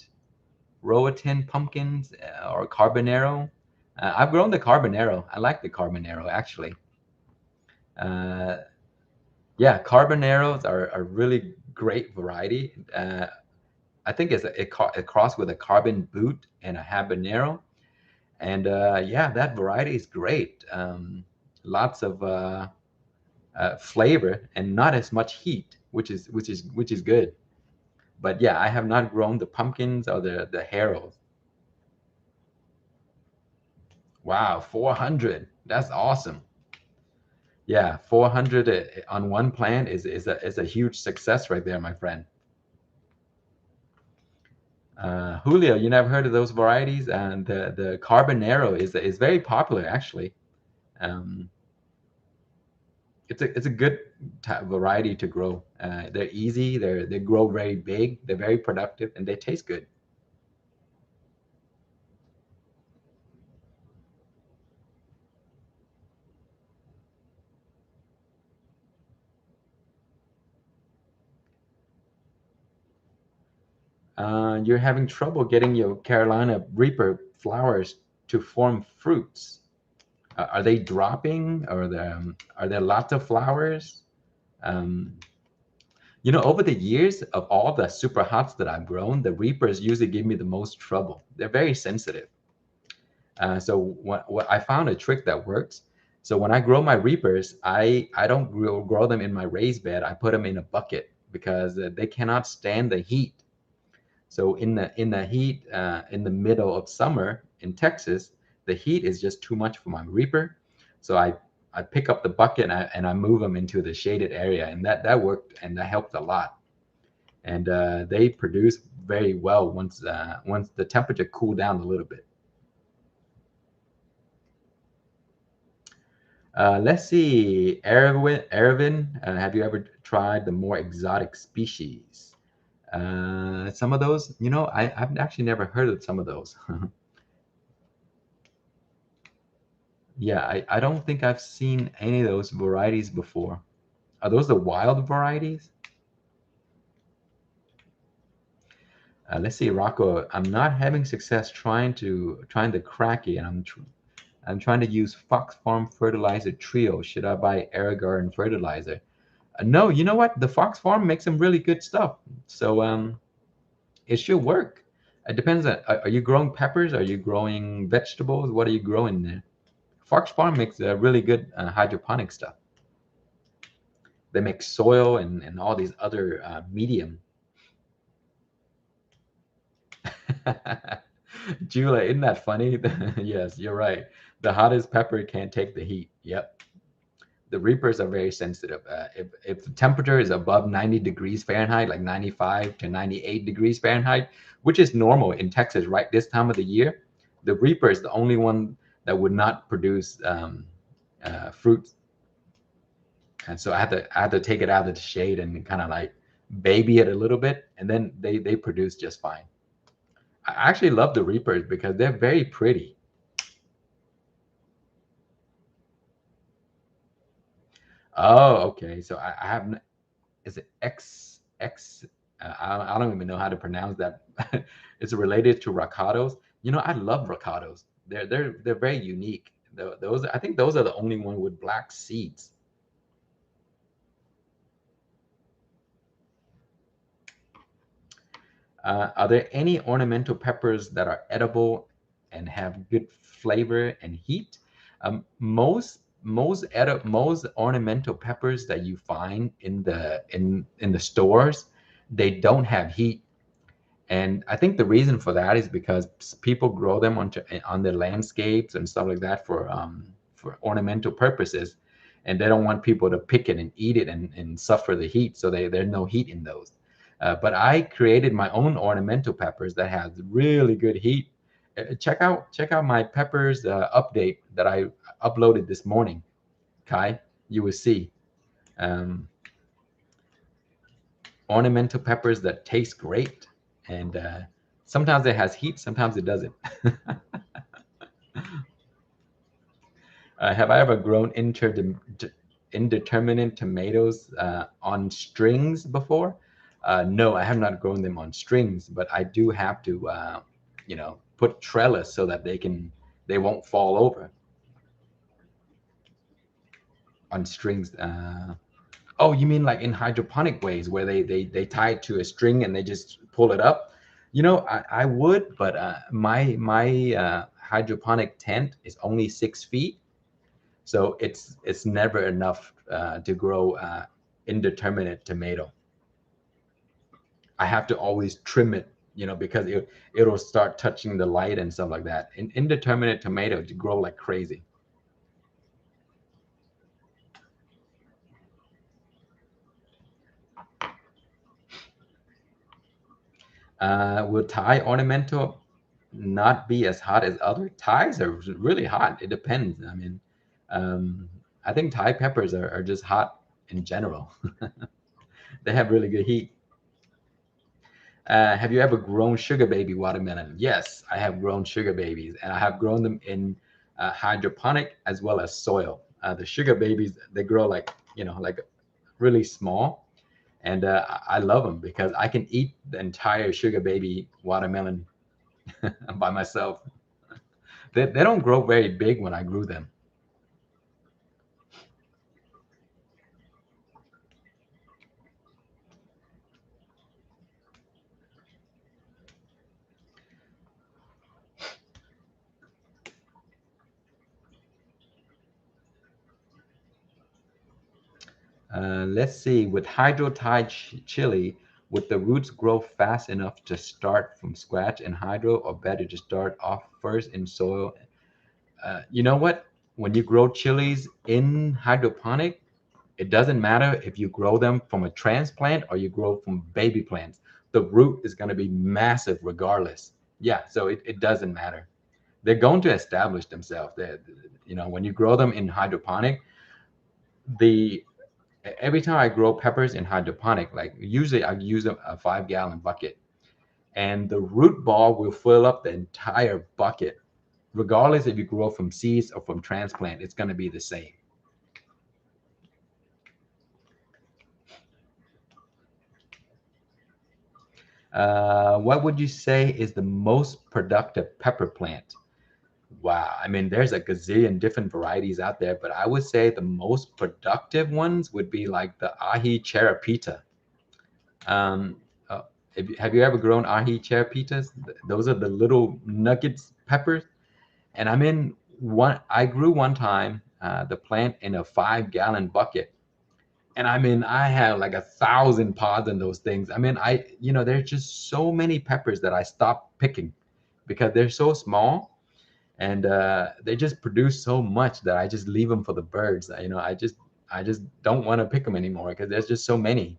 Roatan pumpkins, or Carbonero. I've grown the Carbonero. I like the Carbonero, actually. Uh, yeah, Carboneros are a really great variety. I think it's a cross with a carbon boot and a habanero. And yeah, that variety is great. Lots of flavor and not as much heat, which is good. But yeah, I have not grown the pumpkins or the harrows. Wow, 400. That's awesome. Yeah, 400 on one plant is a huge success right there, my friend. Julio, you never heard of those varieties? And the Carbonero is very popular actually. Um, it's a good variety to grow. They're easy. They grow very big. They're very productive, and they taste good. You're having trouble getting your Carolina Reaper flowers to form fruits. Are they dropping, or are there lots of flowers? Um, over the years of all the super hots that I've grown, the Reapers usually give me the most trouble. They're very sensitive. So what I found a trick that works. So when I grow my reapers, I don't grow them in my raised bed. I put them in a bucket because they cannot stand the heat. So in the heat in the middle of summer in Texas, the heat is just too much for my reaper. So I pick up the bucket and I move them into the shaded area, and that worked and that helped a lot. And they produce very well once the temperature cooled down a little bit. Let's see, Ervin, have you ever tried the more exotic species? Some of those, I've actually never heard of some of those. Yeah, I don't think I've seen any of those varieties before. Are those the wild varieties? Let's see, Rocco. I'm not having success trying the cracky, and I'm trying to use Fox Farm fertilizer trio. Should I buy Airgarden fertilizer? No, you know what? The Fox Farm makes some really good stuff. So it should work. It depends on are you growing peppers? Are you growing vegetables? What are you growing there? Fox Farm makes really good hydroponic stuff. They make soil and all these other medium. Julia, isn't that funny? Yes, you're right. The hottest pepper can't take the heat. Yep. The reapers are very sensitive. If the temperature is above 90 degrees Fahrenheit, like 95 to 98 degrees Fahrenheit, which is normal in Texas right this time of the year, the reaper is the only one that would not produce fruit. And so I had to take it out of the shade and kind of like baby it a little bit, and then they produce just fine. I actually love the reapers because they're very pretty. Oh, okay. So I have, is it X? I don't even know how to pronounce that. It's related to racados. I love racados. They're very unique. Those, I think those are the only one with black seeds. Are there any ornamental peppers that are edible and have good flavor and heat? Most ornamental peppers that you find in the stores, they don't have heat. And I think the reason for that is because people grow them on their landscapes and stuff like that for ornamental purposes, and they don't want people to pick it and eat it and suffer the heat. So there's no heat in those. But I created my own ornamental peppers that has really good heat. Check out my peppers update that I uploaded this morning, Kai. You will see um, ornamental peppers that taste great, and sometimes it has heat, sometimes it doesn't. Have I ever grown indeterminate tomatoes on strings before? No, I have not grown them on strings, but I do have to, put trellis so that they won't fall over on strings. Oh, you mean like in hydroponic ways where they tie it to a string and they just pull it up? I would, but my hydroponic tent is only 6 feet, so it's never enough to grow indeterminate tomato. I have to always trim it, because it'll start touching the light and stuff like that. Indeterminate tomato to grow like crazy. Will Thai ornamental not be as hot as other? Thais are really hot. It depends. I mean, um, I think Thai peppers are just hot in general. They have really good heat. Have you ever grown sugar baby watermelon? Yes, I have grown sugar babies, and I have grown them in hydroponic as well as soil. The sugar babies, they grow like really small, and I love them because I can eat the entire sugar baby watermelon by myself. They don't grow very big when I grew them. Let's see, with hydro-tide chili, would the roots grow fast enough to start from scratch in hydro, or better to start off first in soil? You know what? When you grow chilies in hydroponic, it doesn't matter if you grow them from a transplant or you grow from baby plants. The root is going to be massive regardless. Yeah, so it doesn't matter. They're going to establish themselves. When you grow them in hydroponic, the every time I grow peppers in hydroponic, like usually I use a 5 gallon bucket, and the root ball will fill up the entire bucket. Regardless if you grow from seeds or from transplant, it's going to be the same. What would you say is the most productive pepper plant? Wow, I mean, there's a gazillion different varieties out there, but I would say the most productive ones would be like the ahi cherapita. Um, have you ever grown ahi cherapitas? Those are the little nuggets peppers. And I grew one time the plant in a 5 gallon bucket. And I mean, I have like 1,000 pods in those things. I mean, there's just so many peppers that I stopped picking because they're so small, and they just produce so much that I just leave them for the birds. I just don't want to pick them anymore because there's just so many.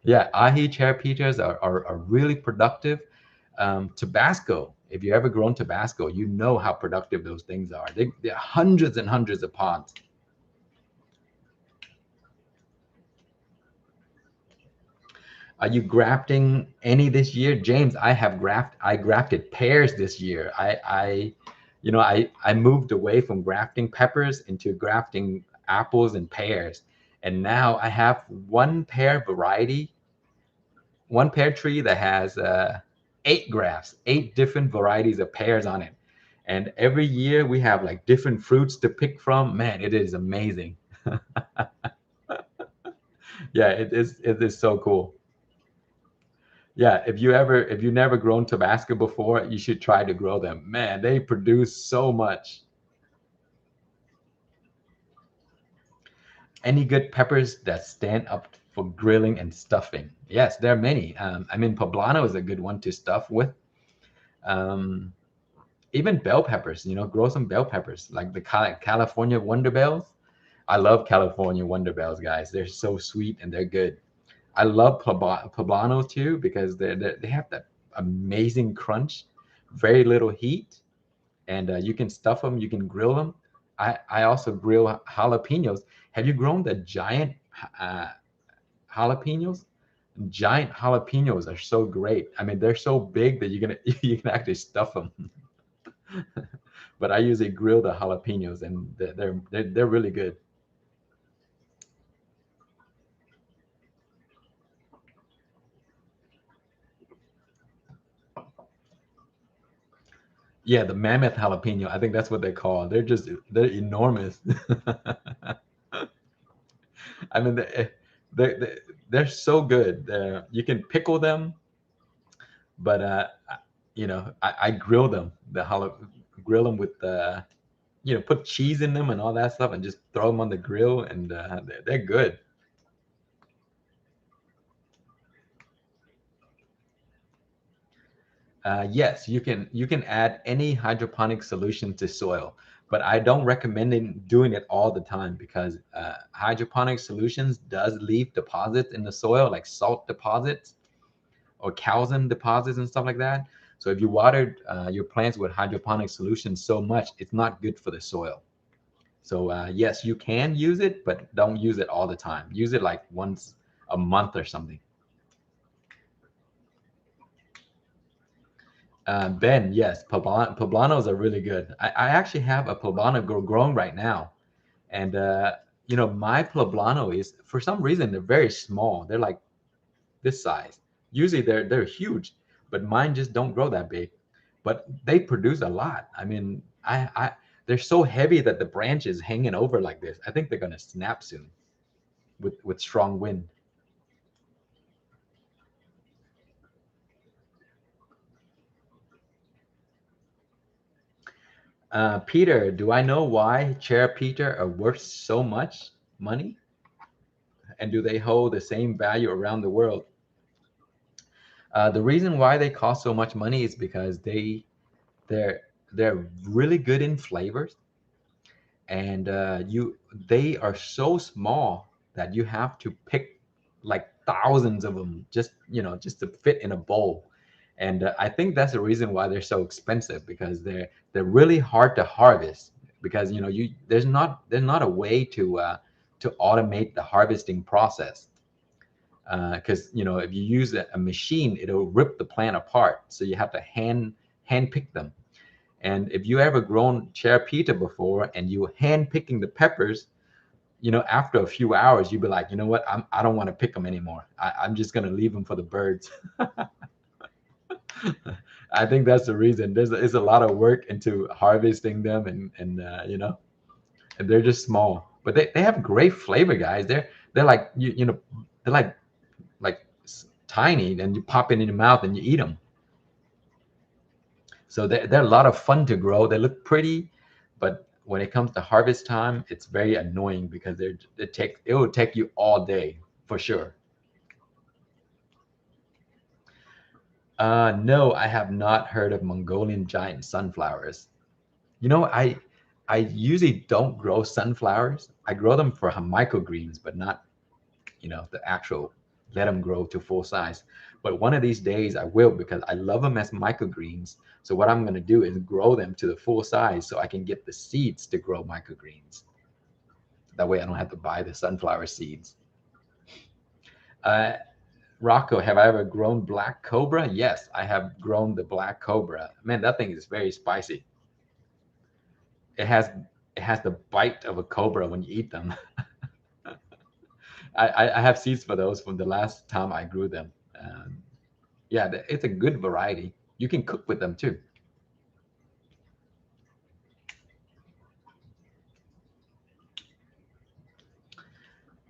Yeah, ahi charapitas are really productive. Tabasco, if you ever grown Tabasco, you know how productive those things are. They're hundreds and hundreds of pods. Are you grafting any this year, James? I grafted pears this year. I moved away from grafting peppers into grafting apples and pears, and now I have one pear tree that has 8 grafts, 8 different varieties of pears on it, and every year we have like different fruits to pick from. Man, it is amazing. Yeah, it is so cool. Yeah, if you never grown Tabasco before, you should try to grow them. Man, they produce so much. Any good peppers that stand up for grilling and stuffing? Yes, there are many. Poblano is a good one to stuff with. Um, Even bell peppers, grow some bell peppers, like the California Wonder Bells. I love California Wonder Bells, guys. They're so sweet and they're good. I love poblanos too because they have that amazing crunch, very little heat, and you can stuff them, you can grill them. I also grill jalapenos. Have you grown the giant uh, jalapenos? Giant jalapenos are so great. I mean, they're so big that you can actually stuff them. But I usually grill the jalapenos, and they're really good. Yeah, the mammoth jalapeno. I think that's what they call. They're enormous. I mean, they they're so good. You can pickle them, but I grill them. Grill them with put cheese in them and all that stuff, and just throw them on the grill, and they're good. Yes, you can add any hydroponic solution to soil, but I don't recommend doing it all the time because hydroponic solutions does leave deposits in the soil, like salt deposits or calcium deposits and stuff like that. So if you watered your plants with hydroponic solutions so much, it's not good for the soil. So yes, you can use it, but don't use it all the time. Use it like once a month or something. Ben, yes, poblanos are really good. I actually have a poblano growing right now, and my poblano is for some reason they're very small. They're like this size. Usually they're huge, but mine just don't grow that big. But they produce a lot. I mean, I they're so heavy that the branch is hanging over like this. I think they're gonna snap soon with strong wind. Peter, do I know why chair Peter are worth so much money? And do they hold the same value around the world? The reason why they cost so much money is because they're they're really good in flavors, and they are so small that you have to pick like thousands of them just just to fit in a bowl. And I think that's the reason why they're so expensive, because they're really hard to harvest, because you there's not a way to automate the harvesting process, because if you use a machine, it'll rip the plant apart, so you have to hand pick them. And if you ever grown cherry pita before and you hand picking the peppers, after a few hours, you'd be like, you know what, I don't want to pick them anymore. I'm just gonna leave them for the birds. I think that's the reason. It's a lot of work into harvesting them, and and they're just small, but they have great flavor, guys. They're like they're like tiny, and you pop it in your mouth and you eat them. So they're a lot of fun to grow. They look pretty, but when it comes to harvest time, it's very annoying because it will take you all day for sure. No, I have not heard of Mongolian giant sunflowers. I usually don't grow sunflowers. I grow them for microgreens, but not the actual let them grow to full size. But one of these days I will, because I love them as microgreens. So what I'm going to do is grow them to the full size so I can get the seeds to grow microgreens. That way I don't have to buy the sunflower seeds. Uh, Rocco, have I ever grown black cobra? Yes, I have grown the black cobra. Man, that thing is very spicy. It has it has the bite of a cobra when you eat them. I have seeds for those from the last time I grew them. Yeah, it's a good variety. You can cook with them too.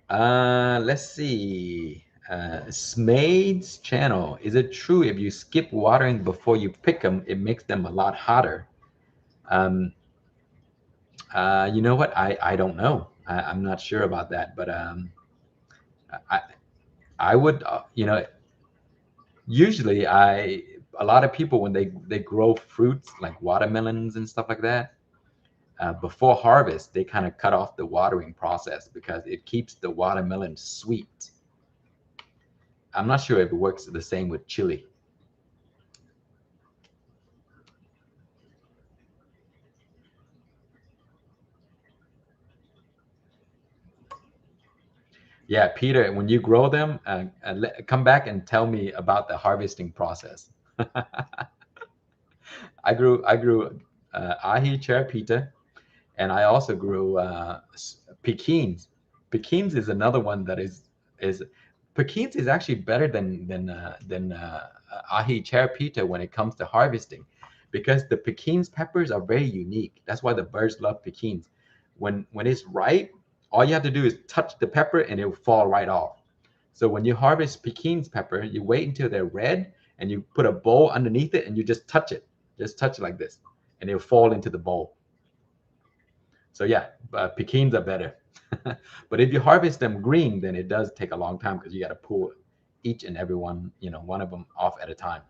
Let's see. Smade's channel. Is it true if you skip watering before you pick them, it makes them a lot hotter? Um, you know what? I don't know. I'm not sure about that, but I I would usually a lot of people when they grow fruits like watermelons and stuff like that, before harvest, they kind of cut off the watering process because it keeps the watermelon sweet. I'm not sure if it works the same with chili. Yeah, Peter, when you grow them, come back and tell me about the harvesting process. I grew ahi cherry, and I also grew pekins. Pekins is another one that is Pekins is actually better than ahi cherry when it comes to harvesting, because the Pekins peppers are very unique. That's why the birds love Pekins. When it's ripe, all you have to do is touch the pepper and it will fall right off. So when you harvest Pekins pepper, you wait until they're red and you put a bowl underneath it and you just touch it like this, and it'll fall into the bowl. So yeah, pekins are better. But if you harvest them green, then it does take a long time because you got to pull each and every one, one of them off at a time.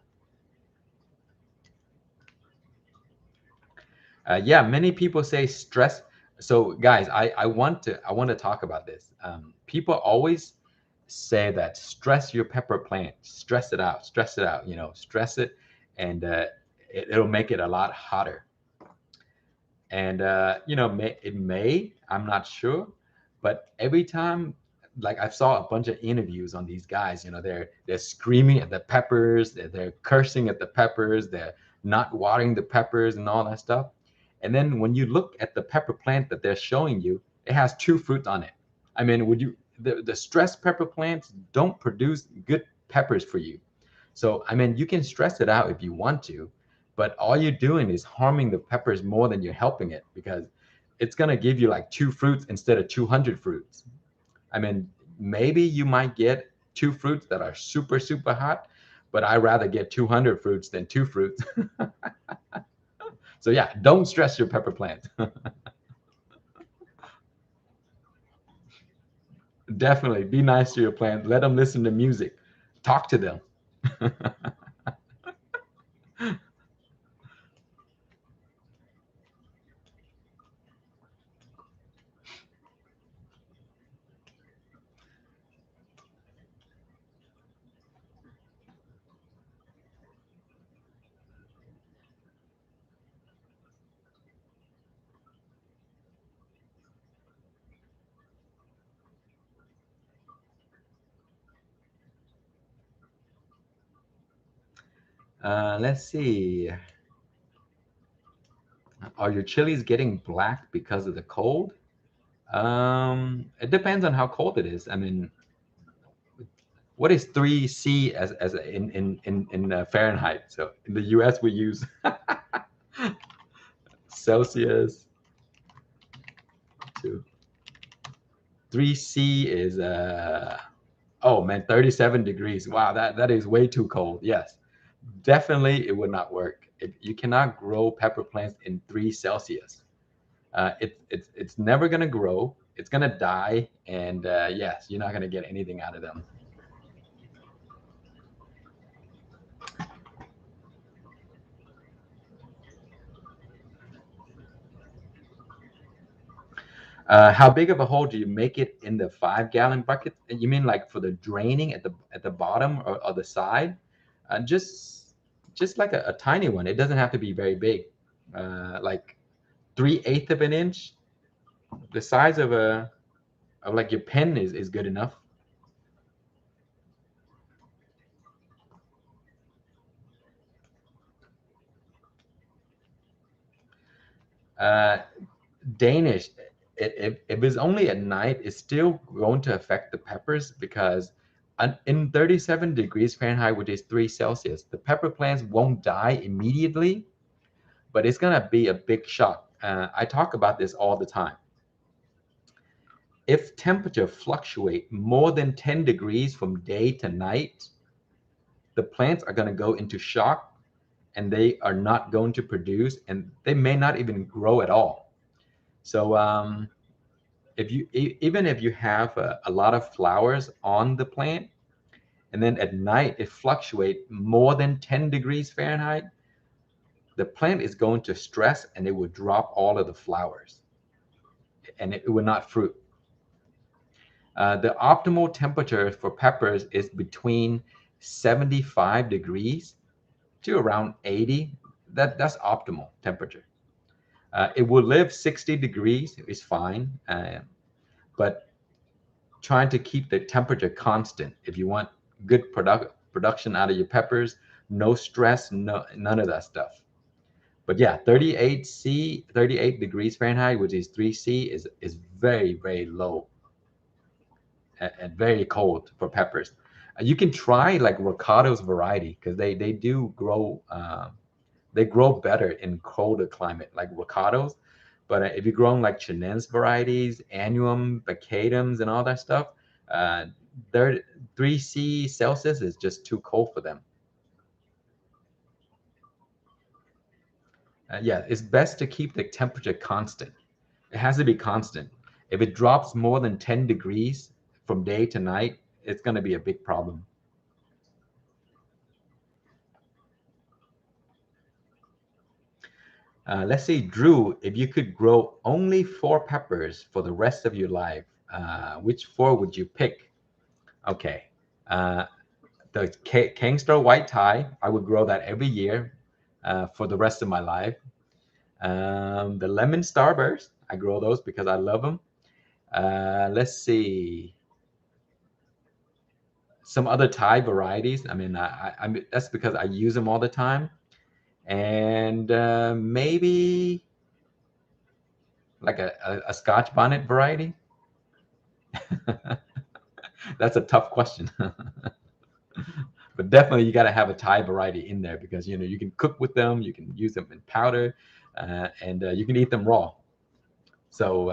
Yeah, many people say stress. So guys, I want to talk about this. People always say that stress your pepper plant, stress it out, stress it, and it'll make it a lot hotter. And I'm not sure, but every time, like I saw a bunch of interviews on these guys, they're screaming at the peppers, they're cursing at the peppers, they're not watering the peppers and all that stuff. And then when you look at the pepper plant that they're showing you, it has two fruits on it. I mean, would you the stress pepper plants don't produce good peppers for you. So, I mean, you can stress it out if you want to, but all you're doing is harming the peppers more than you're helping it, because it's going to give you like two fruits instead of 200 fruits. I mean, maybe you might get two fruits that are super, super hot, but I'd rather get 200 fruits than two fruits. So yeah, don't stress your pepper plant. Definitely be nice to your plant. Let them listen to music. Talk to them. Let's see. Are your chilies getting black because of the cold? It depends on how cold it is. I mean, what is 3C as in Fahrenheit? So in the US we use Celsius to 3C is oh man, 37 degrees. Wow, that is way too cold. Yes. Definitely it would not work. You cannot grow pepper plants in 3 Celsius. It's never gonna grow. It's gonna die, and yes, you're not gonna get anything out of them. How big of a hole do you make it in the 5 gallon bucket? You mean like for the draining at the bottom or the side? Just like a tiny one. It doesn't have to be very big. Like 3/8 of an inch. The size of like your pen is good enough. Uh, Danish, if it's only at night, it's still going to affect the peppers because in 37 degrees Fahrenheit, which is 3 Celsius, the pepper plants won't die immediately, but it's gonna be a big shock. I talk about this all the time. If temperature fluctuate more than 10 degrees from day to night, the plants are gonna go into shock and they are not going to produce and they may not even grow at all. So if you even if you have a lot of flowers on the plant and then at night it fluctuate more than 10 degrees Fahrenheit, the plant is going to stress and it will drop all of the flowers and it will not fruit. The optimal temperature for peppers is between 75 degrees to around 80. That's optimal temperature. It will live 60 degrees is fine, but trying to keep the temperature constant if you want good production out of your peppers. No stress, none of that stuff. But yeah, 38 degrees Fahrenheit, which is 3C, is very low and very cold for peppers. You can try like Ricardo's variety because they do grow. They grow better in colder climate, like Ricardos. But if you're growing like Chinense varieties, Annuum, Bacadums, and all that stuff, uh, they're 3C Celsius is just too cold for them. Yeah, it's best to keep the temperature constant. It has to be constant. If it drops more than 10 degrees from day to night, it's going to be a big problem. Let's say, Drew, if you could grow only 4 peppers for the rest of your life, which 4 would you pick? Okay. Uh, the Kingstar White Tie, I would grow that every year for the rest of my life. The Lemon Starburst, I grow those because I love them. Let's see. Some other Thai varieties. I mean, that's because I use them all the time. And maybe like a Scotch bonnet variety. That's a tough question. But definitely you got to have a Thai variety in there because you can cook with them, you can use them in powder, and you can eat them raw. So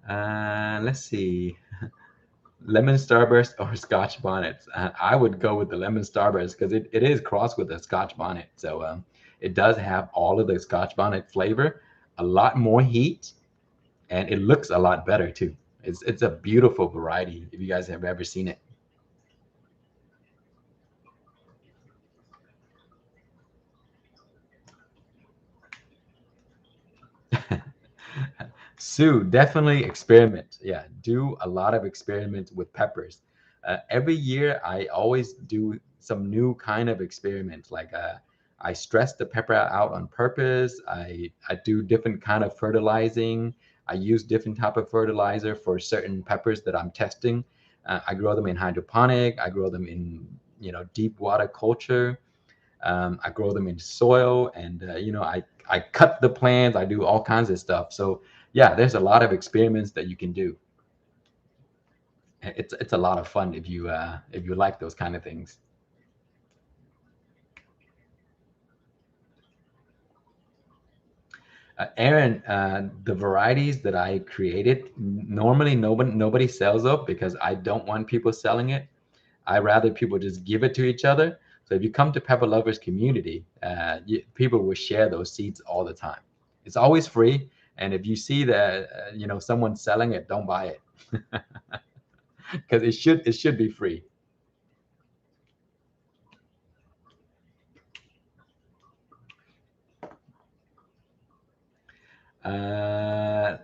Let's see. Lemon starburst or Scotch bonnets. I would go with the lemon starburst because it is crossed with a Scotch bonnet. So it does have all of the Scotch bonnet flavor, a lot more heat, and it looks a lot better too. It's a beautiful variety if you guys have ever seen it. Sue, definitely experiment. Yeah, do a lot of experiments with peppers. Every year, I always do some new kind of experiment. Like I stress the pepper out on purpose. I do different kind of fertilizing. I use different type of fertilizer for certain peppers that I'm testing. I grow them in hydroponic. I grow them in deep water culture. I grow them in soil, and I cut the plants. I do all kinds of stuff. So yeah, there's a lot of experiments that you can do. It's a lot of fun if you like those kind of things. Aaron, the varieties that I created, normally nobody sells up because I don't want people selling it. I rather people just give it to each other. So if you come to Pepper Lovers community, people will share those seeds all the time. It's always free, and if you see that someone selling it, don't buy it because it should be free. Uh,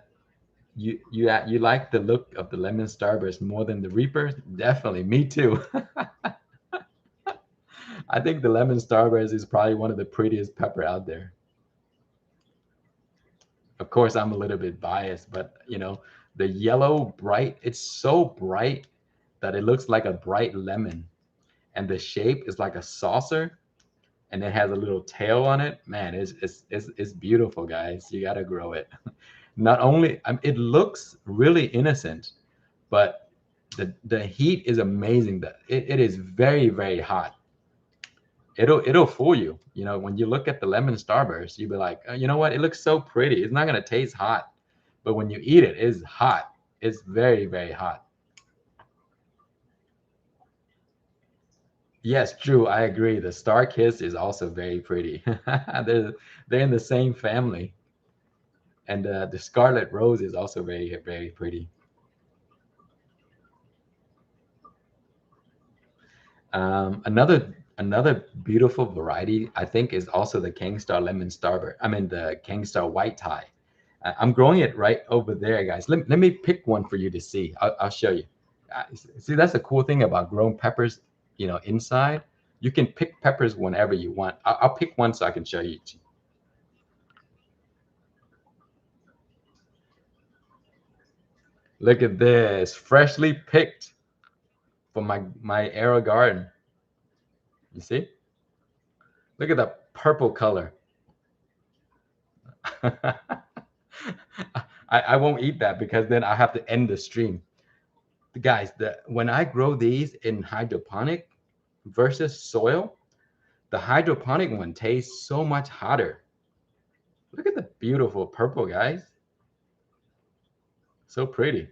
you like the look of the lemon starburst more than the Reaper? Definitely, me too. I think the lemon starburst is probably one of the prettiest pepper out there. Of course, I'm a little bit biased, but the yellow bright, it's so bright that it looks like a bright lemon, and the shape is like a saucer, and it has a little tail on it. Man, it's beautiful, guys. You gotta grow it. Not only it looks really innocent, but the heat is amazing. That it is very very hot. It'll fool you. When you look at the lemon starburst, you'll be like, you know what? It looks so pretty. It's not gonna taste hot, but when you eat it, it's hot. It's very very hot. Yes, true. I agree. The star kiss is also very pretty. They're in the same family, and the scarlet rose is also very very pretty. Another beautiful variety I think is also the Kingstar Lemon Starburst. I mean the Kingstar White Tie. I'm growing it right over there, guys. Let me pick one for you to see. I'll show you. See, that's the cool thing about growing peppers. Inside, you can pick peppers whenever you want. I'll pick one so I can show you. Look at this, freshly picked from my arrow garden. You see? Look at the purple color. I won't eat that because then I have to end the stream. Guys, when I grow these in hydroponic versus soil, the hydroponic one tastes so much hotter. Look at the beautiful purple, guys. So pretty.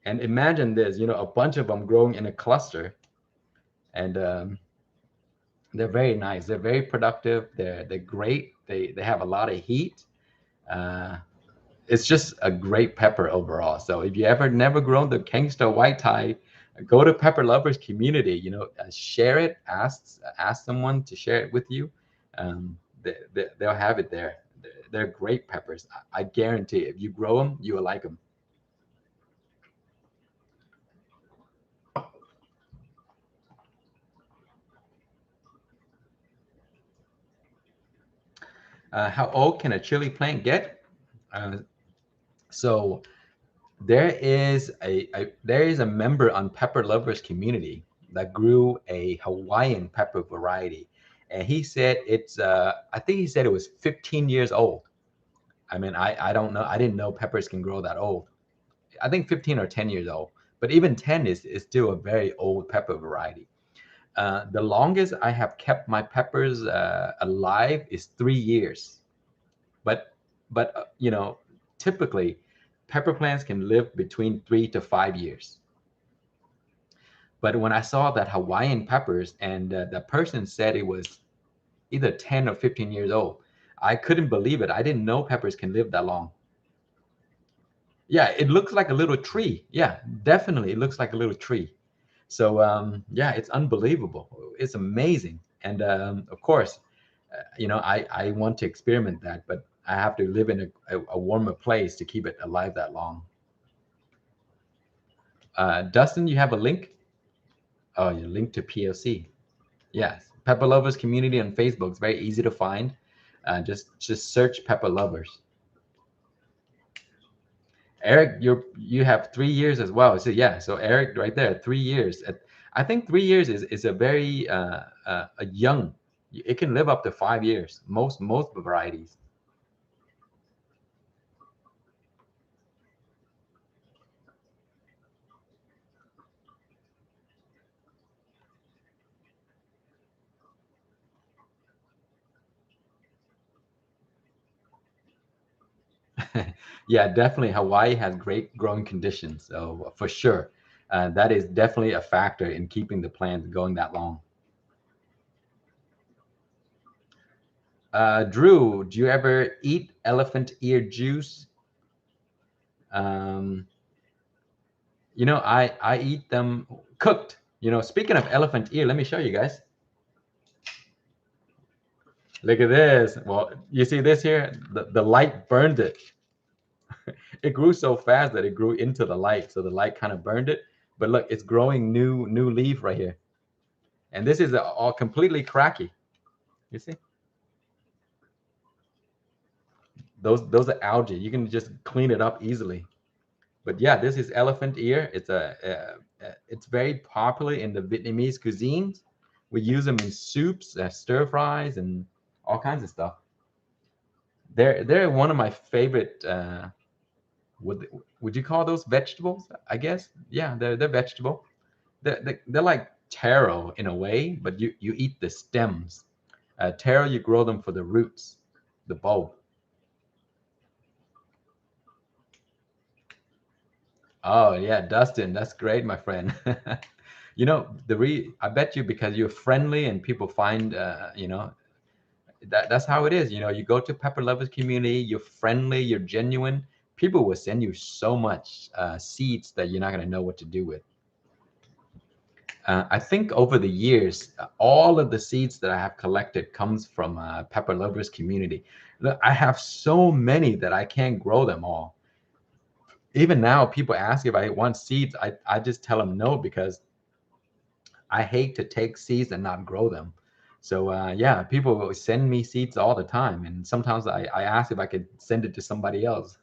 And imagine this, a bunch of them growing in a cluster, and they're very nice. They're very productive. They're great. They have a lot of heat. Uh, it's just a great pepper overall. So if you ever never grown the Kangster White Tie, go to Pepper Lovers community. Share it. Ask someone to share it with you. They'll have it there. They're great peppers. I guarantee. If you grow them, you will like them. How old can a chili plant get? Uh, so there is a member on Pepper Lovers community that grew a Hawaiian pepper variety, and he said I think he said it was 15 years old. I mean, I don't know. I didn't know peppers can grow that old. I think 15 or 10 years old, but even 10 is still a very old pepper variety. The longest I have kept my peppers alive is 3 years. But typically pepper plants can live between 3 to 5 years. But when I saw that Hawaiian peppers, and the person said it was either 10 or 15 years old, I couldn't believe it. I didn't know peppers can live that long. Yeah, it looks like a little tree. Yeah, definitely, it looks like a little tree. So yeah, it's unbelievable. It's amazing. And of course, I want to experiment that, but I have to live in a warmer place to keep it alive that long. Dustin, you have a link? Oh, your link to PLC. Yes, Pepper Lovers community on Facebook. It's very easy to find. Just search Pepper Lovers. Eric, you have 3 years as well. So yeah, so Eric right there, 3 years. I think 3 years is a very a young. It can live up to 5 years. Most varieties. Yeah, definitely. Hawaii has great growing conditions, so for sure, that is definitely a factor in keeping the plants going that long. Drew, do you ever eat elephant ear juice? Um, I eat them cooked. Speaking of elephant ear, let me show you guys. Look at this. Well, you see this here? The light burned it. It grew so fast that it grew into the light, so the light kind of burned it. But look, it's growing new leaf right here, and this is all completely cracky. You see? Those are algae. You can just clean it up easily. But yeah, this is elephant ear. It's very popular in the Vietnamese cuisines. We use them in soups, stir fries, and all kinds of stuff. They're one of my favorite. Would would you call those vegetables? I guess. Yeah, they're vegetable. They're like taro in a way, but you eat the stems. Taro, you grow them for the roots, the bulb. Oh yeah, Dustin, that's great, my friend. I bet you because you're friendly and people find that's how it is. You go to Pepper Lovers community, you're friendly, you're genuine. People will send you so much seeds that you're not gonna know what to do with. I think over the years, all of the seeds that I have collected comes from Pepper Lovers community. Look, I have so many that I can't grow them all. Even now, people ask if I want seeds. I just tell them no because I hate to take seeds and not grow them. So yeah, people will send me seeds all the time, and sometimes I ask if I could send it to somebody else.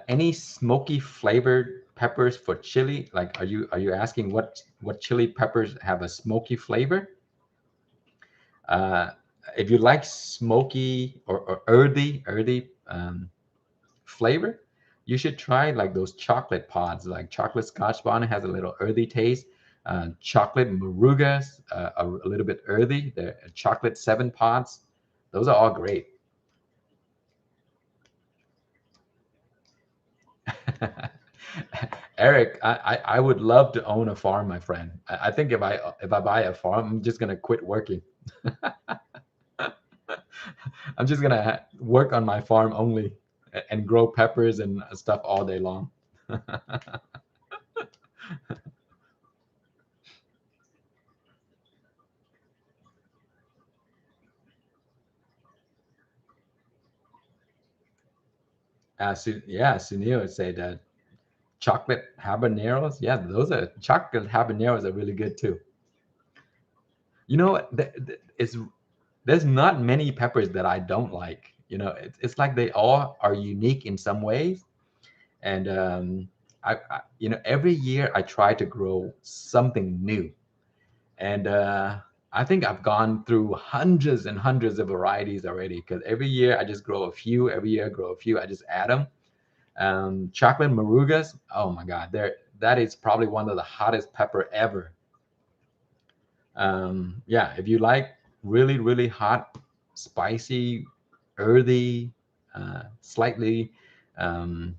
Any smoky flavored peppers for chili? Like, are you asking what chili peppers have a smoky flavor? Uh, if you like smoky or earthy flavor, you should try like those chocolate pods, like chocolate Scotch bonnet has a little earthy taste. Chocolate marugas, a little bit earthy. The chocolate seven pods, those are all great. Eric, I would love to own a farm, my friend. I think if I buy a farm, I'm just gonna quit working. I'm just gonna work on my farm only and grow peppers and stuff all day long. Yeah, Sunil said chocolate habaneros. Yeah, those are chocolate habaneros are really good too. You know what? There's not many peppers that I don't like. It's like they all are unique in some ways. And every year I try to grow something new. And I think I've gone through hundreds and hundreds of varieties already because every year I just grow a few. Every year I grow a few. I just add them. Chocolate marugas. Oh my God, that is probably one of the hottest pepper ever. Yeah, if you like really, really hot, spicy, earthy, slightly um,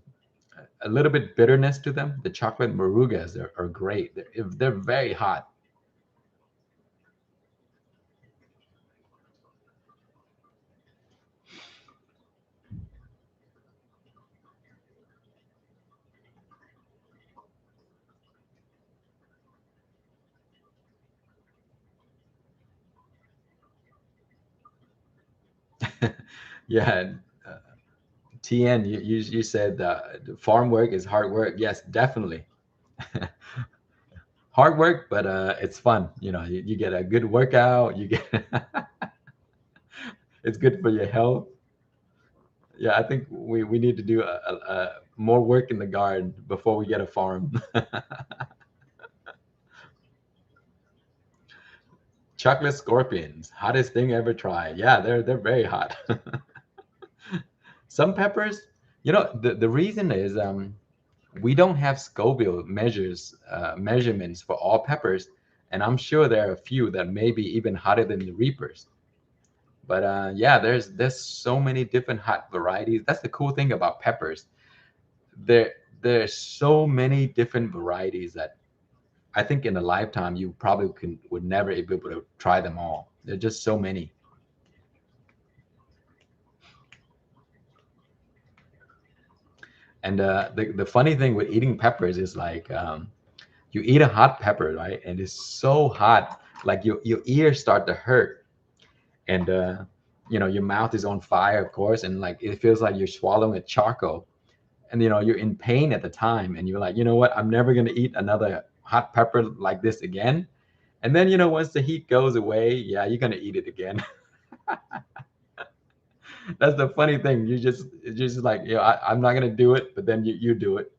a little bit bitterness to them, the chocolate marugas are great. They're very hot. Yeah, uh, TN, you said farm work is hard work. Yes, definitely hard work, but it's fun. You get a good workout. You get it's good for your health. Yeah, I think we need to do more work in the garden before we get a farm. Chocolate scorpions, hottest thing ever tried. Yeah, they're very hot. Some peppers, the reason is we don't have Scoville measurements for all peppers, and I'm sure there are a few that may be even hotter than the Reapers. But yeah, there's so many different hot varieties. That's the cool thing about peppers. There there's so many different varieties that I think in a lifetime you probably would never be able to try them all. There're just so many. And the funny thing with eating peppers is like you eat a hot pepper, right? And it's so hot, like your ears start to hurt, and your mouth is on fire, of course, and like it feels like you're swallowing a charcoal, and you're in pain at the time, and you're like, you know what? I'm never gonna eat another hot pepper like this again. And then once the heat goes away, yeah, you're gonna eat it again. That's the funny thing. You're just like, I'm not gonna do it, but then you do it.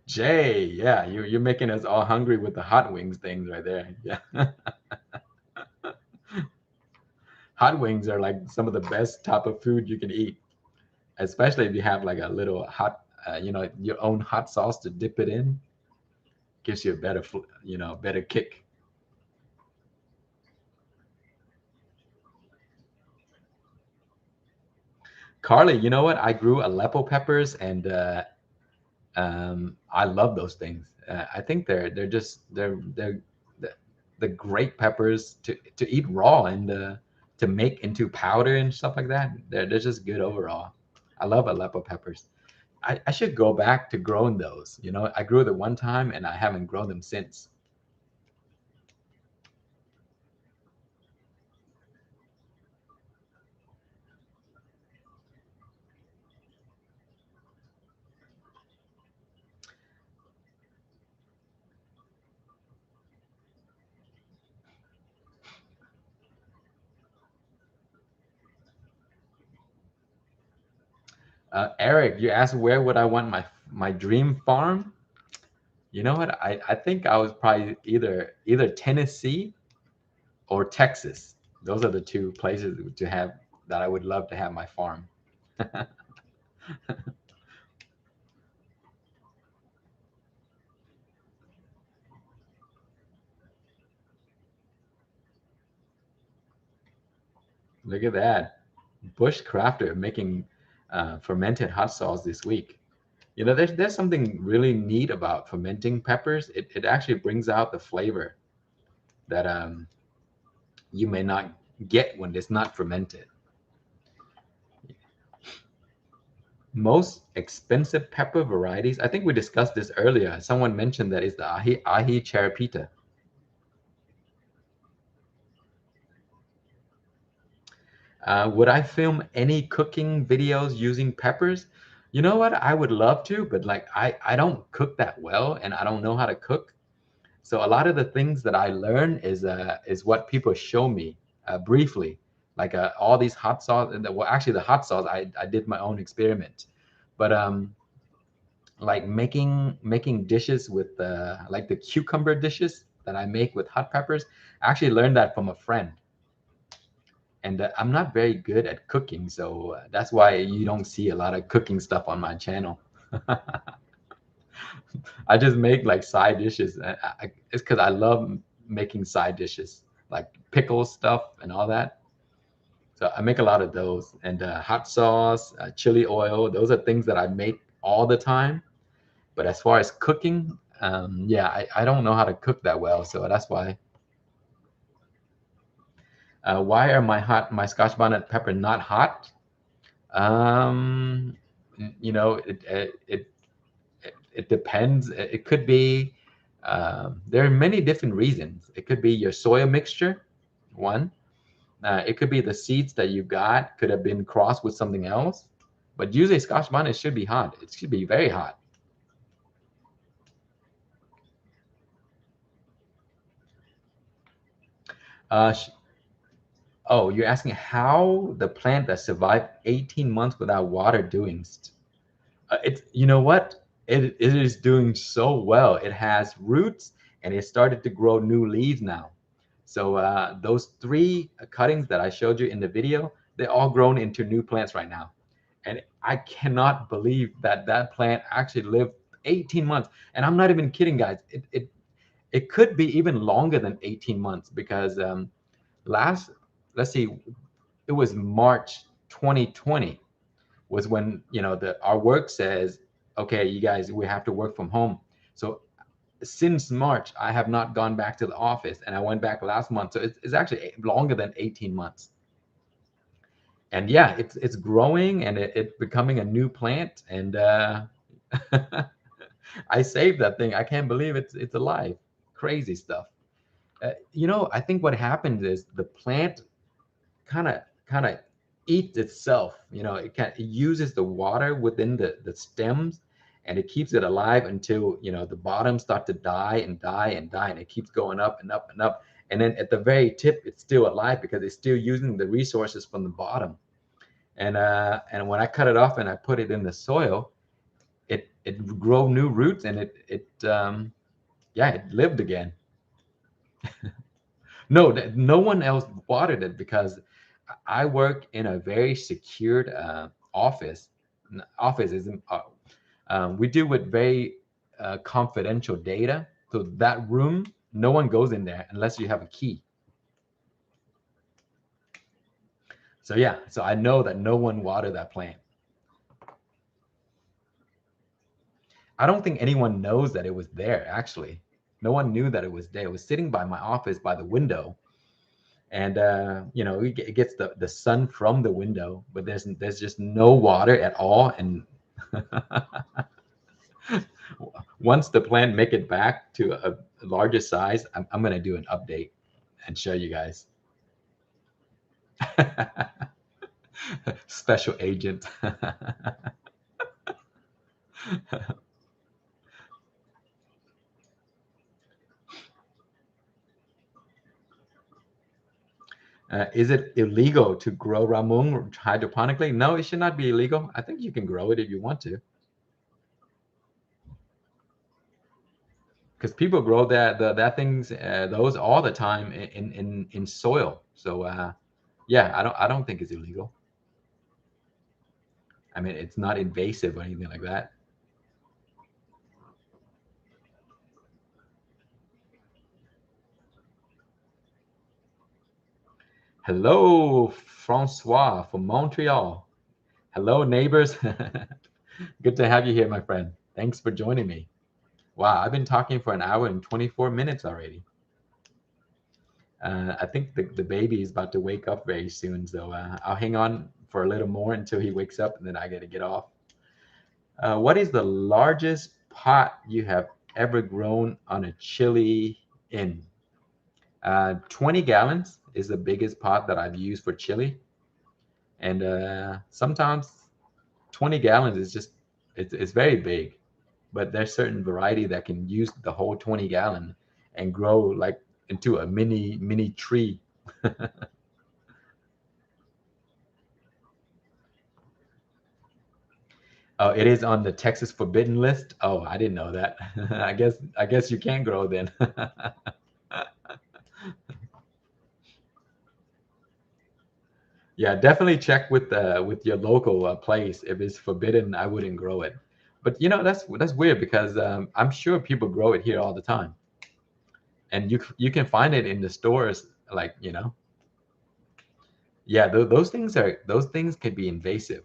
Jay, yeah, you're making us all hungry with the hot wings things right there. Yeah, hot wings are like some of the best type of food you can eat, especially if you have like a little hot, your own hot sauce to dip it in. Gives you a better, better kick. Carly, you know what? I grew Aleppo peppers, and I love those things. I think they're the great peppers to eat raw, and to make into powder and stuff like that. They're just good overall. I love Aleppo peppers. I should go back to growing those. I grew them one time and I haven't grown them since. Eric, you asked where would I want my dream farm? You know what? I think I was probably either Tennessee or Texas. Those are the two places to have that I would love to have my farm. Look at that. Bush Crafter making fermented hot sauce this week. There's something really neat about fermenting peppers. It actually brings out the flavor that you may not get when it's not fermented. Most expensive pepper varieties, I think we discussed this earlier. Someone mentioned that it's the ahi cherepita. Would I film any cooking videos using peppers? You know what? I would love to, but like I don't cook that well, and I don't know how to cook. So a lot of the things that I learn is what people show me briefly, like all these hot sauce. And well, actually, the hot sauce I did my own experiment, but like making dishes with like the cucumber dishes that I make with hot peppers. I actually learned that from a friend. And I'm not very good at cooking, so that's why you don't see a lot of cooking stuff on my channel. I just make like side dishes. It's because I love making side dishes, like pickle stuff and all that. So I make a lot of those, and hot sauce, chili oil. Those are things that I make all the time. But as far as cooking, yeah, I don't know how to cook that well. So that's why. Why are my Scotch bonnet pepper not hot? Um, you know, it depends. It could be. There are many different reasons. It could be your soil mixture, one. It could be the seeds that you got could have been crossed with something else. But usually Scotch bonnet should be hot. It should be very hot. Uh, oh, you're asking how the plant that survived 18 months without water doing. It's, you know what? It is doing so well. It has roots and it started to grow new leaves now. So those three cuttings that I showed you in the video, they're all grown into new plants right now. And I cannot believe that that plant actually lived 18 months. And I'm not even kidding, guys. It could be even longer than 18 months because last, let's see, it was March 2020 was when, you know, the our work says, okay, you guys, we have to work from home. So since March, I have not gone back to the office, and I went back last month. So it's actually longer than 18 months. And yeah, it's growing and it's becoming a new plant. And I saved that thing. I can't believe it's alive. Crazy stuff. You know, I think what happens is the plant kind of eats itself. You know, it uses the water within the stems, and it keeps it alive until, you know, the bottoms start to die and die and die, and it keeps going up and up and up. And then at the very tip, it's still alive because it's still using the resources from the bottom. And when I cut it off and I put it in the soil, it grew new roots, and it yeah, it lived again. No, no one else watered it because I work in a very secured office. Office is we deal with very confidential data. So that room, no one goes in there unless you have a key. So yeah, so I know that no one watered that plant. I don't think anyone knows that it was there. Actually, no one knew that it was there. It was sitting by my office by the window, and you know, it gets the sun from the window, but there's just no water at all. And once the plant make it back to a larger size, I'm gonna do an update and show you guys. Special agent. Is it illegal to grow ramung hydroponically? No, it should not be illegal. I think you can grow it if you want to, because people grow that things those all the time in soil. So yeah, I don't think it's illegal. I mean, it's not invasive or anything like that. Hello, Francois from Montreal. Hello, neighbors. Good to have you here, my friend. Thanks for joining me. Wow, I've been talking for an hour and 24 minutes already. I think the baby is about to wake up very soon, so I'll hang on for a little more until he wakes up, and then I got to get off. What is the largest pot you have ever grown on a chili in? 20 gallons is the biggest pot that I've used for chili, and sometimes 20 gallons is just it's very big, but there's certain variety that can use the whole 20 gallon and grow like into a mini tree. Oh, it is on the Texas forbidden list. Oh, I didn't know that. I guess you can grow then. Yeah, definitely check with your local place. If it's forbidden, I wouldn't grow it. But that's weird because I'm sure people grow it here all the time, and you can find it in the stores. Like yeah, those things can be invasive,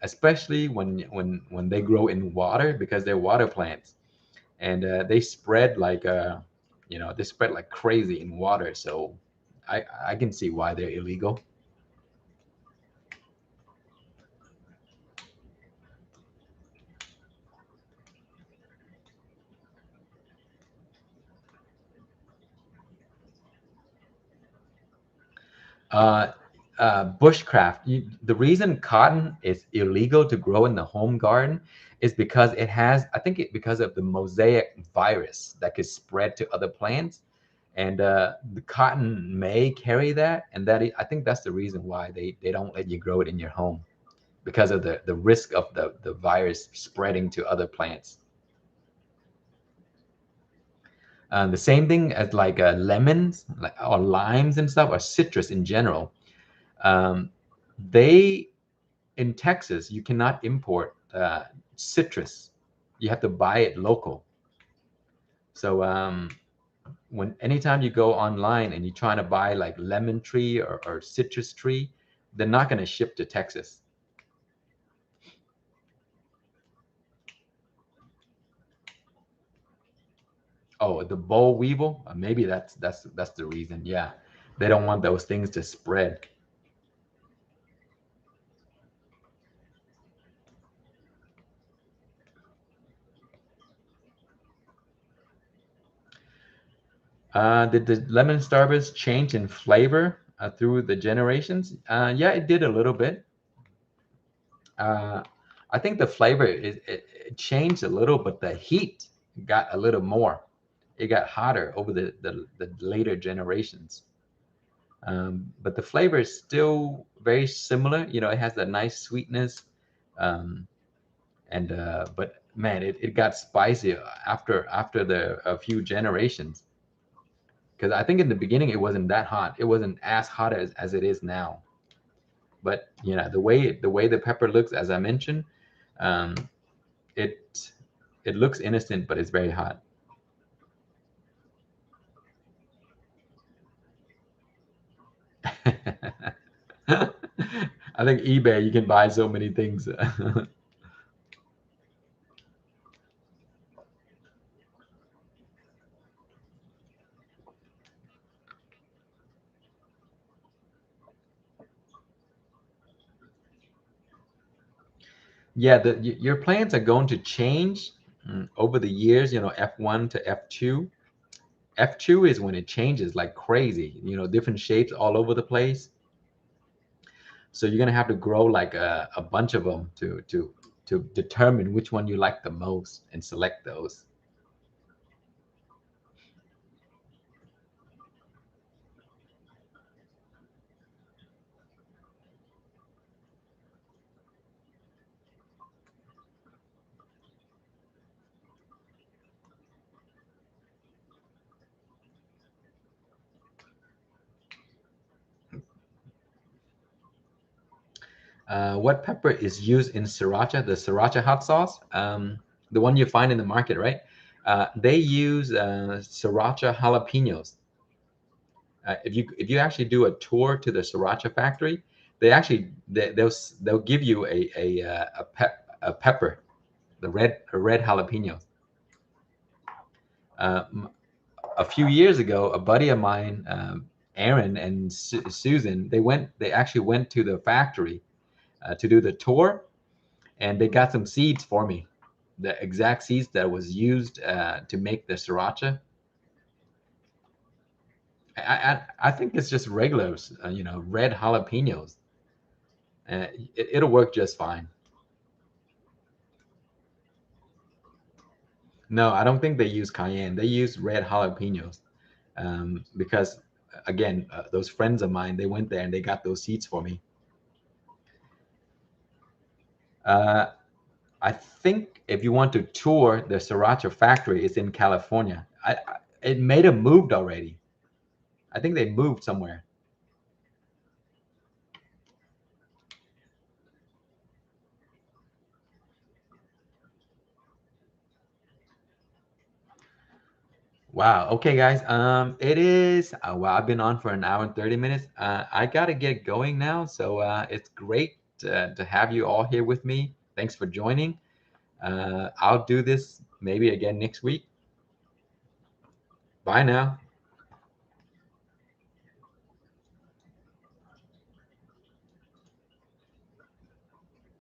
especially when they grow in water because they're water plants, and they spread like they spread like crazy in water. So I can see why they're illegal. Uh, bushcraft. The reason cotton is illegal to grow in the home garden is because it has, I think, because of the mosaic virus that could spread to other plants, and the cotton may carry that, and I think that's the reason why they don't let you grow it in your home because of the risk of the virus spreading to other plants. The same thing as like lemons, like or limes and stuff, or citrus in general. Um, they in Texas, you cannot import citrus. You have to buy it local. So when anytime you go online and you're trying to buy like lemon tree or citrus tree, they're not going to ship to Texas. Oh, the boll weevil? Maybe that's the reason. Yeah, they don't want those things to spread. Did the lemon starburst change in flavor through the generations? Yeah, it did a little bit. Uh, I think the flavor it changed a little, but the heat got a little more. It got hotter over the later generations. But the flavor is still very similar. It has that nice sweetness. Um, and but man, it got spicy after the a few generations. Because I think in the beginning it wasn't that hot. It wasn't as hot as it is now. But the way the pepper looks, as I mentioned, um, it it looks innocent, but it's very hot. I think eBay, you can buy so many things. Yeah, your plans are going to change over the years. F1 to F2. F2 is when it changes like crazy. Different shapes all over the place. So you're gonna have to grow like a bunch of them to determine which one you like the most and select those. What pepper is used in sriracha? The sriracha hot sauce, the one you find in the market, right? They use sriracha jalapenos. If you actually do a tour to the sriracha factory, they'll give you a pepper, the red jalapenos. Uh, a few years ago, a buddy of mine, Aaron and Susan, they actually went to the factory to do the tour, and they got some seeds for me, the exact seeds that was used to make the sriracha. I think it's just regular, red jalapenos. It'll work just fine. No, I don't think they use cayenne. They use red jalapenos because, again, those friends of mine, they went there and they got those seeds for me. Uh, I think if you want to tour the sriracha factory, it's in California. It may have moved already. I think they moved somewhere. Wow. Okay, guys. It is. Well, I've been on for an hour and 30 minutes. I gotta get going now. So it's great to have you all here with me. Thanks for joining. I'll do this maybe again next week. Bye now.